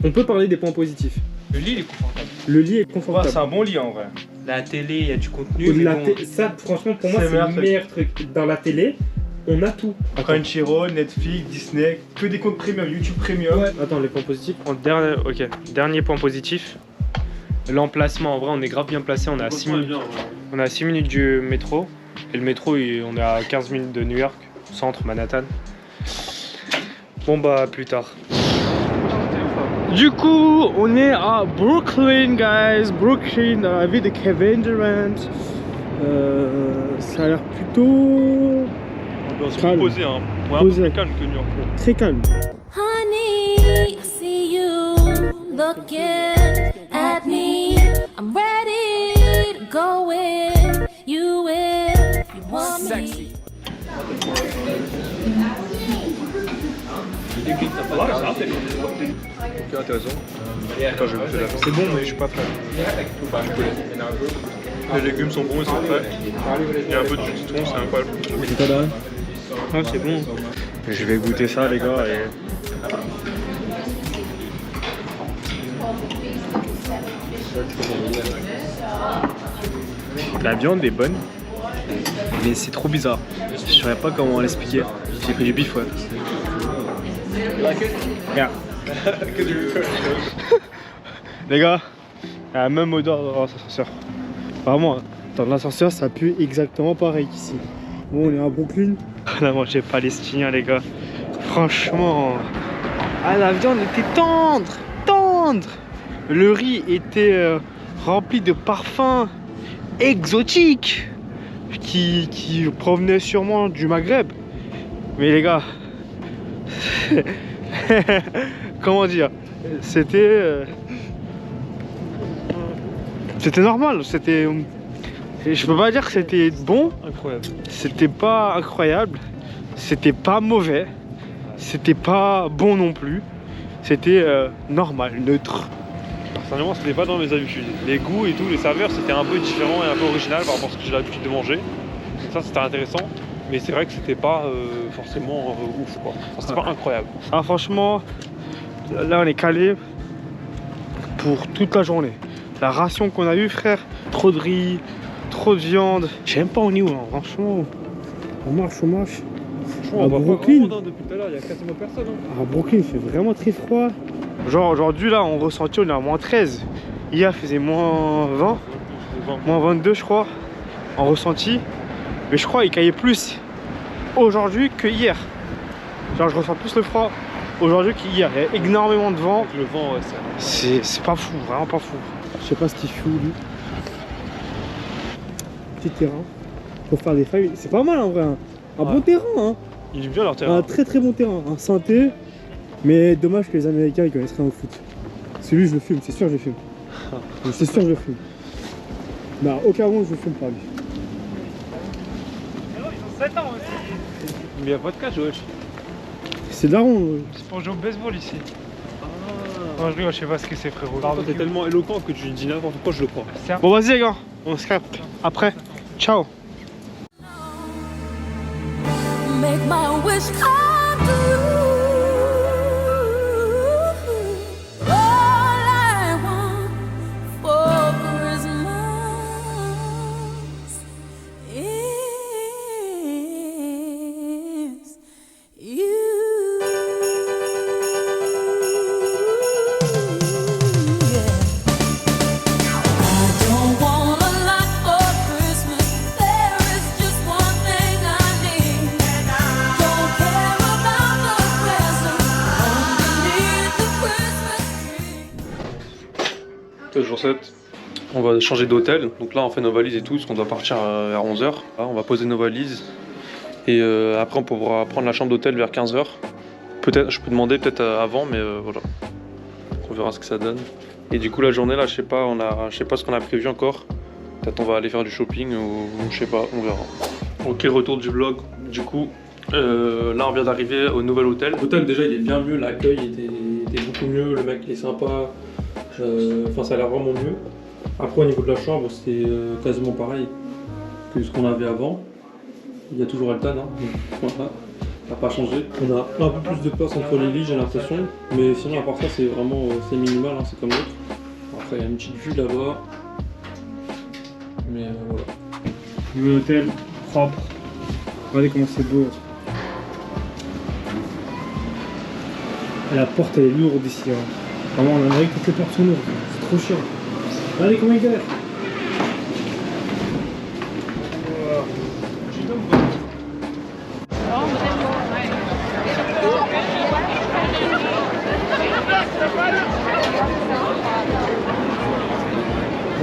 On peut parler des points positifs. Le lit il est confortable. Le lit est confortable. Ouais, c'est un bon lit en vrai. La télé, il y a du contenu. Mais bon, ça, franchement, pour moi, c'est le meilleur truc. Dans la télé, on a tout. Crunchyroll, Netflix, Disney, que des comptes premium, YouTube Premium. Ouais. Attends, les points positifs. Dernier point positif. L'emplacement, en vrai, on est grave bien placé. On est à 6 minutes. On est à 6 minutes du métro. Et le métro, on est à 15 minutes de New York, centre Manhattan. Bon bah, plus tard. Du coup, on est à Brooklyn, guys. Brooklyn, dans la ville de Kevin Durant. Ça a l'air plutôt calme. Posé, hein. Ouais, Posé. plus calme que New York. Très calme. Honey, I see you looking at me. I'm ready to go with you if you want me. Ok, intéressant. Attends, je vais goûter la C'est bon, mais je suis pas prêt. Les légumes sont bons, ils sont frais. Il y a un peu de jus de citron, c'est incroyable. C'est pas d'arrêt. Ah, c'est bon. Je vais goûter ça, les gars. La viande est bonne, mais c'est trop bizarre. Je saurais pas comment l'expliquer. J'ai pris du bif, ouais. Regarde. Les gars, il y a la même odeur dans l'ascenseur. Vraiment, dans l'ascenseur, ça pue exactement pareil qu'ici. Bon, on est à Brooklyn. On a mangé palestinien les gars. Franchement, ah, la viande était tendre, tendre. Le riz était rempli de parfums exotiques qui provenaient sûrement du Maghreb. Mais les gars, comment dire, c'était normal, c'était... Je peux pas dire que c'était bon, Incroyable. c'était pas incroyable, c'était pas mauvais, c'était pas bon non plus, c'était normal, neutre. Personnellement, c'était pas dans mes habitudes. Les goûts et tout, les saveurs, c'était un peu différent et un peu original par rapport à ce que j'ai l'habitude de manger. Donc ça, c'était intéressant. Mais c'est vrai que c'était pas forcément ouf, quoi. Enfin, c'était pas incroyable. Ah franchement, là on est calé pour toute la journée. La ration qu'on a eue frère, trop de riz, trop de viande. Je sais même pas où on est où, hein. Franchement. On marche. Franchement, À on voit pas Brooklyn. grand monde, hein, depuis tout à l'heure, il y a quasiment personne. Hein. À Brooklyn, il fait vraiment très froid. Genre aujourd'hui là, on ressentit, on est à moins 13. Hier, il faisait moins 20, moins 22 je crois, en ressenti. Mais je crois qu'il caillait plus aujourd'hui que hier. Genre je ressens plus le froid aujourd'hui qu'hier. Il y a énormément de vent. Le vent, ouais, c'est pas fou, vraiment pas fou. Je sais pas ce qu'il fait lui. Petit terrain pour faire des failles. C'est pas mal en vrai. Hein. Un bon terrain. Hein. Il est bien leur terrain. Un très très bon terrain. Un synthé. Mais dommage que les Américains ils connaissent rien au foot. Celui je le fume, c'est sûr je le fume. C'est sûr je le fume. Mais à aucun moment je le fume pas lui. Ils ont 7 ans aussi. Mais y a pas de catch, wesh. C'est daron. C'est pour jouer au baseball ici. Non, je sais pas ce que c'est, frérot. T'es tellement éloquent que tu dis n'importe quoi, je le crois. Bon vas-y les gars, on se capte. Après, ciao. Make my wish come true. All I want for Christmas is you. Jour 7, on va changer d'hôtel. Donc là on fait nos valises et tout, parce qu'on doit partir vers 11h. Là, on va poser nos valises et après on pourra prendre la chambre d'hôtel vers 15h. Peut-être, je peux demander peut-être avant, mais voilà. On verra ce que ça donne. Et du coup la journée là, je sais pas ce qu'on a prévu encore. Peut-être on va aller faire du shopping ou je sais pas, on verra. Ok, retour du vlog. Du coup, là on vient d'arriver au nouvel hôtel. L'hôtel déjà il est bien mieux, l'accueil était beaucoup mieux, le mec il est sympa. Enfin ça a l'air vraiment mieux. Après au niveau de la chambre c'est quasiment pareil que ce qu'on avait avant. Il y a toujours Altan, hein. Voilà. Ça n'a pas changé. On a un peu plus de place entre les lits j'ai l'impression. Mais sinon à part ça c'est vraiment c'est minimal, hein, c'est comme l'autre. Après il y a une petite vue là-bas. Mais voilà. Nouvel hôtel, propre. Regardez comment c'est beau. La porte elle est lourde ici. Hein. Vraiment en Amérique toutes les portes sont lourdes. C'est trop chiant. Regardez comment il galère.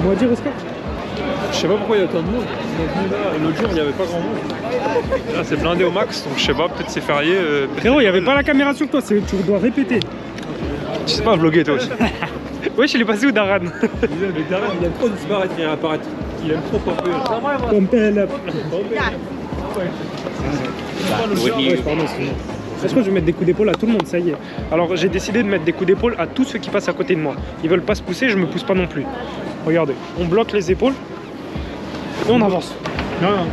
On va dire Oscar. Je sais pas pourquoi il y a autant de monde. L'autre jour il n'y avait pas grand monde. Là c'est blindé au max, donc je sais pas, peut-être c'est férié. Frérot, il n'y avait pas la caméra sur toi, tu dois répéter. Tu sais pas vlogger toi aussi. Wesh, il est passé où Daran? Daran il aime trop disparaître et apparaître. Il aime trop popper. Comme tel. Je crois que je vais mettre des coups d'épaule à tout le monde, ça y est. Alors j'ai décidé de mettre des coups d'épaule à tous ceux qui passent à côté de moi. Ils veulent pas se pousser, je me pousse pas non plus. Regardez, on bloque les épaules et on avance. Non.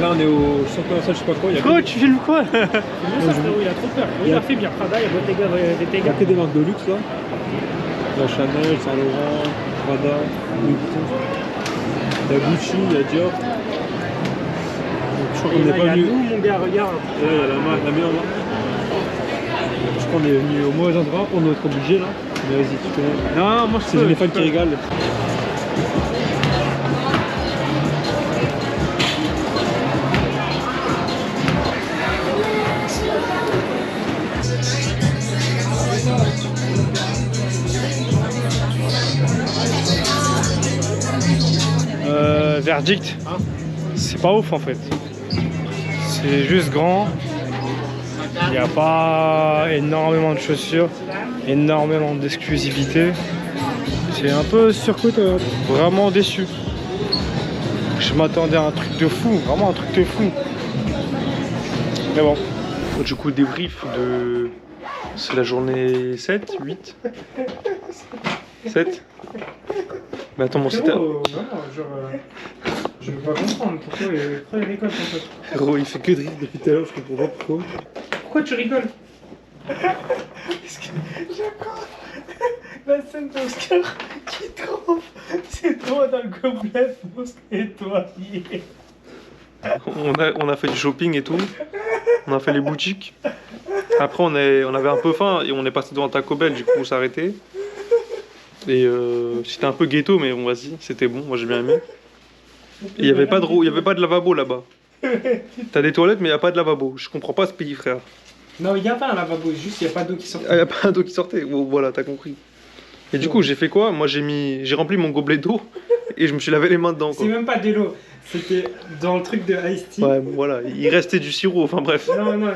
Là on est au centre commercial, je sais pas quoi. Quoi, tu filmes quoi? Il a trop peur. Il a fait bien Prada, il y a Bottega, Il y a que des marques de luxe là. Il y a Chanel, Saint Laurent, Prada, Louis Vuitton. Il y a Gucci, il y a Dior. Je crois qu'on n'est pas venu. Nous mon gars, regarde. Il y a la meilleure marque. Je crois qu'on est venu au mauvais endroit pour notre budget là. Mais vas-y, tu connais. Non, moi je c'est les fans qui régalent. verdict, c'est pas ouf en fait. C'est juste grand. Il n'y a pas énormément de chaussures, énormément d'exclusivité. C'est un peu surcoté, vraiment déçu. Je m'attendais à un truc de fou, vraiment un truc de fou. Mais bon. Du coup, débrief de... C'est la journée 7, 8 7. Mais attends, mon c'était... Non, genre... je veux pas comprendre pourquoi il rigole en fait. Gros, il fait que de rire depuis tout à l'heure, je comprends pas pourquoi. Pourquoi tu rigoles? Parce que j'accorde la scène d'Oscar qui trempe ses doigts dans le gobelet pour se nettoyer. On a fait du shopping et tout. On a fait les boutiques. Après, on avait un peu faim et on est passé devant Taco Bell, du coup, on s'est arrêté. Et c'était un peu ghetto, mais bon, vas-y, c'était bon, moi j'ai bien aimé. Et il n'y avait pas de lavabo là-bas. T'as des toilettes, mais il n'y a pas de lavabo. Je comprends pas ce pays, frère. Non, il n'y a pas un lavabo, juste il n'y a pas d'eau qui sortait. Ah, il n'y a pas d'eau qui sortait. Bon, voilà, t'as compris. Et du coup, j'ai fait quoi? Moi, j'ai rempli mon gobelet d'eau et je me suis lavé les mains dedans. C'est même pas de l'eau, c'était dans le truc de Ice Tea. Ouais, voilà, il restait du sirop, enfin bref. Non, non,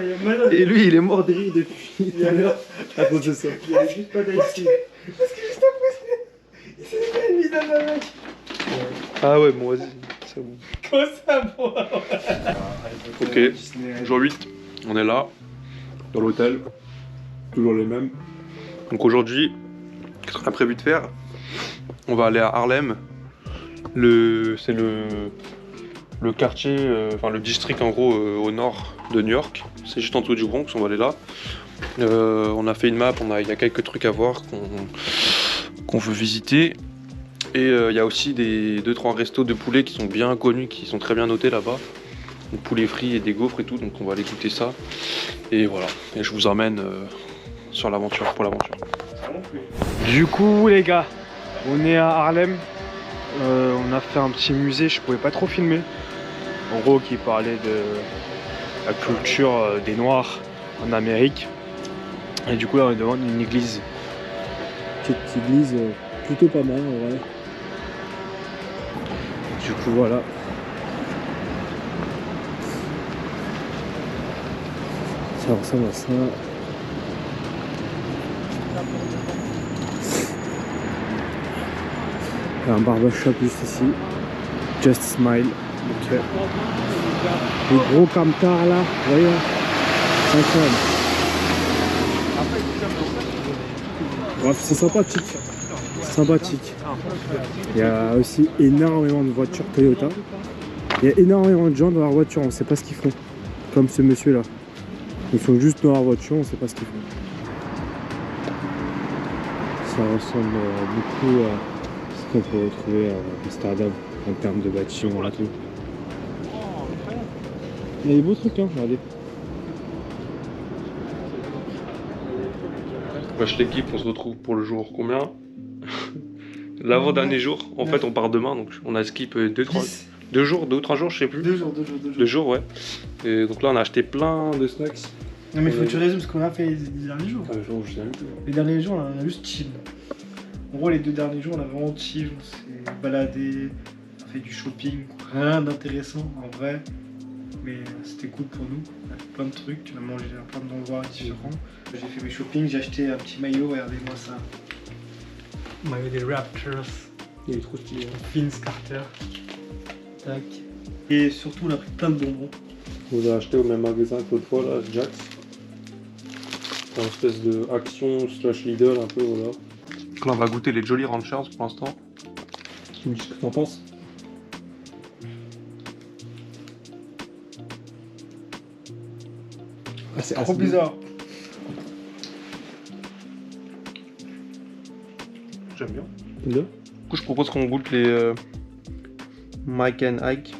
et lui, il est mort de rire depuis tout à l'heure à cause de ça. Il n'y a juste pas d'Ice Tea. Parce que juste après, il s'est fait une mise à la mec. Ah ouais, bon, vas-y, c'est bon. Comment ça, bon? Ok, jour 8, on est là, dans l'hôtel, toujours les mêmes. Donc aujourd'hui, qu'est-ce qu'on a prévu de faire? On va aller à Harlem. C'est le quartier, enfin le district en gros au nord de New York. C'est juste en dessous du Bronx, on va aller là. On a fait une map, il y a quelques trucs à voir qu'on veut visiter. Et il y a aussi des 2-3 restos de poulet qui sont bien connus, qui sont très bien notés là-bas. Donc poulet frit et des gaufres et tout, donc on va aller goûter ça. Et voilà, et je vous emmène sur l'aventure, pour l'aventure. Du coup les gars, on est à Harlem. On a fait un petit musée, je pouvais pas trop filmer. En gros, qui parlait de la culture des Noirs en Amérique. Et du coup là on est devant une église. Petite église plutôt pas mal en vrai. Du coup voilà. Ça ressemble à ça. Il y a un barbershop juste ici. Just Smile. Ok. Les gros camtars là, vous voyez, c'est incroyable. Bref, c'est sympathique. C'est sympathique. Il y a aussi énormément de voitures Toyota. Il y a énormément de gens dans leur voiture, on ne sait pas ce qu'ils font. Comme ce monsieur là. Ils sont juste dans leur voiture, on ne sait pas ce qu'ils font. Ça ressemble beaucoup à ce qu'on peut retrouver à Amsterdam en termes de bâtiments et tout. Il y a des beaux trucs, hein, regardez. Wesh l'équipe, on se retrouve pour le jour combien? L'avant-dernier jour. En fait, on part demain, donc on a skip 2 ou 3 jours, je sais plus. 2 jours. 2 jours, ouais. Et donc là, on a acheté plein de snacks. Non, mais faut que tu résumes ce qu'on a fait les derniers jours. Je sais même plus. Les derniers jours, on a juste chill. En gros, les 2 derniers jours, on a vraiment chill. On s'est baladé, on a fait du shopping. Rien d'intéressant en vrai. Mais c'était cool pour nous. On a fait plein de trucs. On a mangé à plein d'endroits différents. J'ai fait mes shopping, j'ai acheté un petit maillot. Regardez-moi ça. Maillot des Raptors. Il est trop stylé. Vince Carter. Tac. Et surtout, on a pris plein de bonbons. On a acheté au même magasin que l'autre fois, là, Jax. C'est une espèce de Action / Lidl un peu, voilà. Donc là, on va goûter les Jolly Ranchers pour l'instant. Tu me dis ce que t'en penses? Ah, c'est trop bizarre. J'aime bien. Du coup, je propose qu'on goûte les Mike and Ike.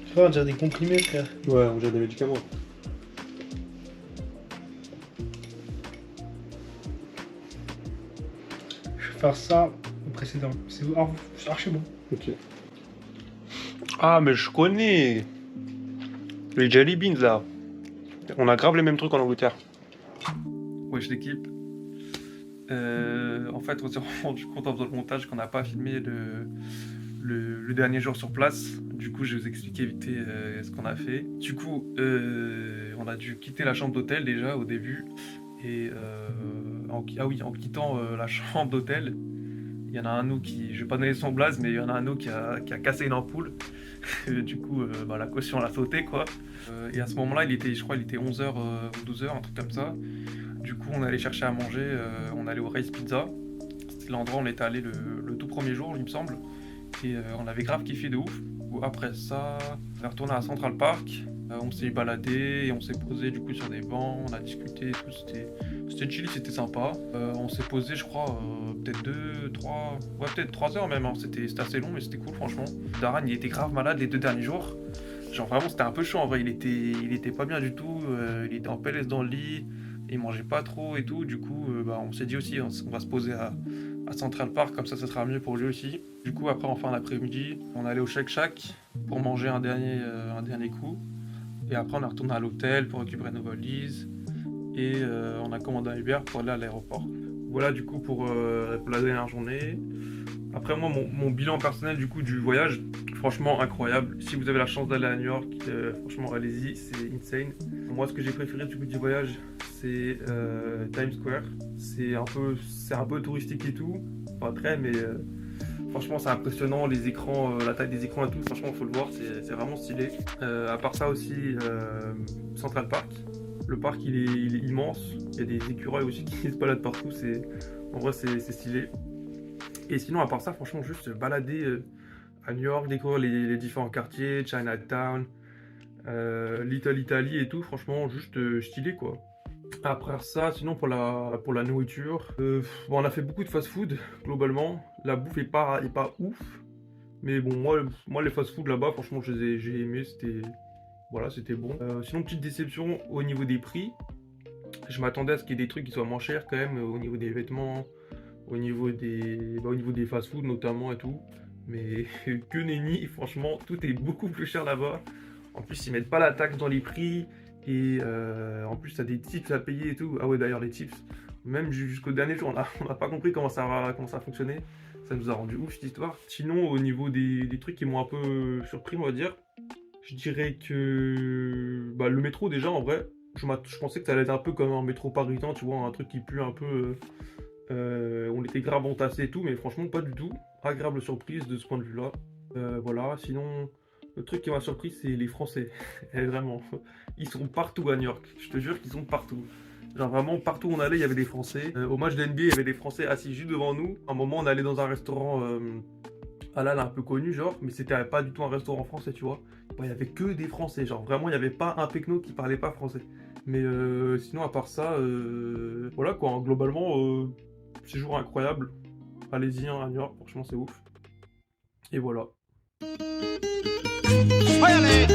Tu vois, on dirait des comprimés, frère. Ouais, on dirait des médicaments. Je vais faire ça au précédent. C'est archi bon. Ok. Ah, mais je connais les Jelly Beans là. On a grave les mêmes trucs en Angleterre. Wesh l'équipe. En fait, on s'est rendu compte en faisant le montage qu'on n'a pas filmé le dernier jour sur place. Du coup, je vais vous expliquer vite ce qu'on a fait. Du coup, on a dû quitter la chambre d'hôtel déjà au début. Et en quittant la chambre d'hôtel, il y en a un de nous qui, je vais pas donner son blaze, mais il y en a un de nous qui a cassé une ampoule. Du coup, la caution l'a sauté quoi. Et à ce moment-là, je crois il était 11h ou 12h, un truc comme ça. Du coup, on allait chercher à manger, on allait au Race Pizza. C'était l'endroit où on était allé le tout premier jour, il me semble. Et on avait grave kiffé de ouf. Après ça, on est retourné à Central Park. On s'est baladé et on s'est posé du coup sur des bancs, on a discuté et tout, c'était chill, c'était sympa. On s'est posé je crois peut-être 3 heures même, hein. C'était assez long mais c'était cool franchement. Daran il était grave malade les 2 derniers jours. Genre vraiment c'était un peu chaud en vrai, il était pas bien du tout, il était en PLS dans le lit, il mangeait pas trop et tout, du coup on s'est dit aussi on va se poser à Central Park, comme ça sera mieux pour lui aussi. Du coup après en fin d'après-midi, on allait au Shake Shack pour manger un dernier coup. Et après on est retourné à l'hôtel pour récupérer nos valises. Et on a commandé un Uber pour aller à l'aéroport. Voilà du coup pour la dernière journée. Après moi mon bilan personnel du coup du voyage, franchement incroyable. Si vous avez la chance d'aller à New York, franchement allez-y, c'est insane. Moi ce que j'ai préféré du coup du voyage, c'est Times Square. C'est un peu touristique et tout, pas très mais franchement c'est impressionnant, les écrans, la taille des écrans et tout, franchement il faut le voir, c'est vraiment stylé. À part ça aussi, Central Park. Le parc il est immense, il y a des écureuils aussi qui se baladent partout, en vrai c'est stylé. Et sinon à part ça, franchement juste balader à New York, découvrir les différents quartiers, Chinatown, Little Italy et tout, franchement juste stylé quoi. Après ça, sinon pour la nourriture, on a fait beaucoup de fast-food globalement. La bouffe est pas ouf, mais bon moi les fast-food là-bas, franchement j'ai aimé, c'était bon. Sinon petite déception au niveau des prix. Je m'attendais à ce qu'il y ait des trucs qui soient moins chers quand même au niveau des vêtements, au niveau des fast-food notamment et tout. Mais que nenni, franchement tout est beaucoup plus cher là-bas. En plus ils mettent pas la taxe dans les prix. Et en plus t'as des tips à payer et tout. Ah ouais d'ailleurs les tips, même jusqu'au dernier jour on n'a pas compris comment ça fonctionnait. Ça nous a rendu ouf cette histoire. Sinon au niveau des trucs qui m'ont un peu surpris on va dire, je dirais que le métro déjà en vrai, je pensais que ça allait être un peu comme un métro parisien, tu vois, un truc qui pue un peu, on était grave entassés et tout, mais franchement pas du tout. Agréable surprise de ce point de vue là. Voilà, sinon le truc qui m'a surpris c'est les Français. Et vraiment, ils sont partout à New York, je te jure qu'ils sont partout. Genre vraiment partout où on allait il y avait des Français. Au match de NBA il y avait des Français assis juste devant nous. À un moment on allait dans un restaurant halal un peu connu genre, mais c'était pas du tout un restaurant français tu vois. Il y avait que des Français, genre vraiment il n'y avait pas un pecno qui parlait pas français. Mais sinon à part ça, voilà quoi, globalement séjour incroyable. Allez-y à New York, franchement c'est ouf. Et voilà. Óyale.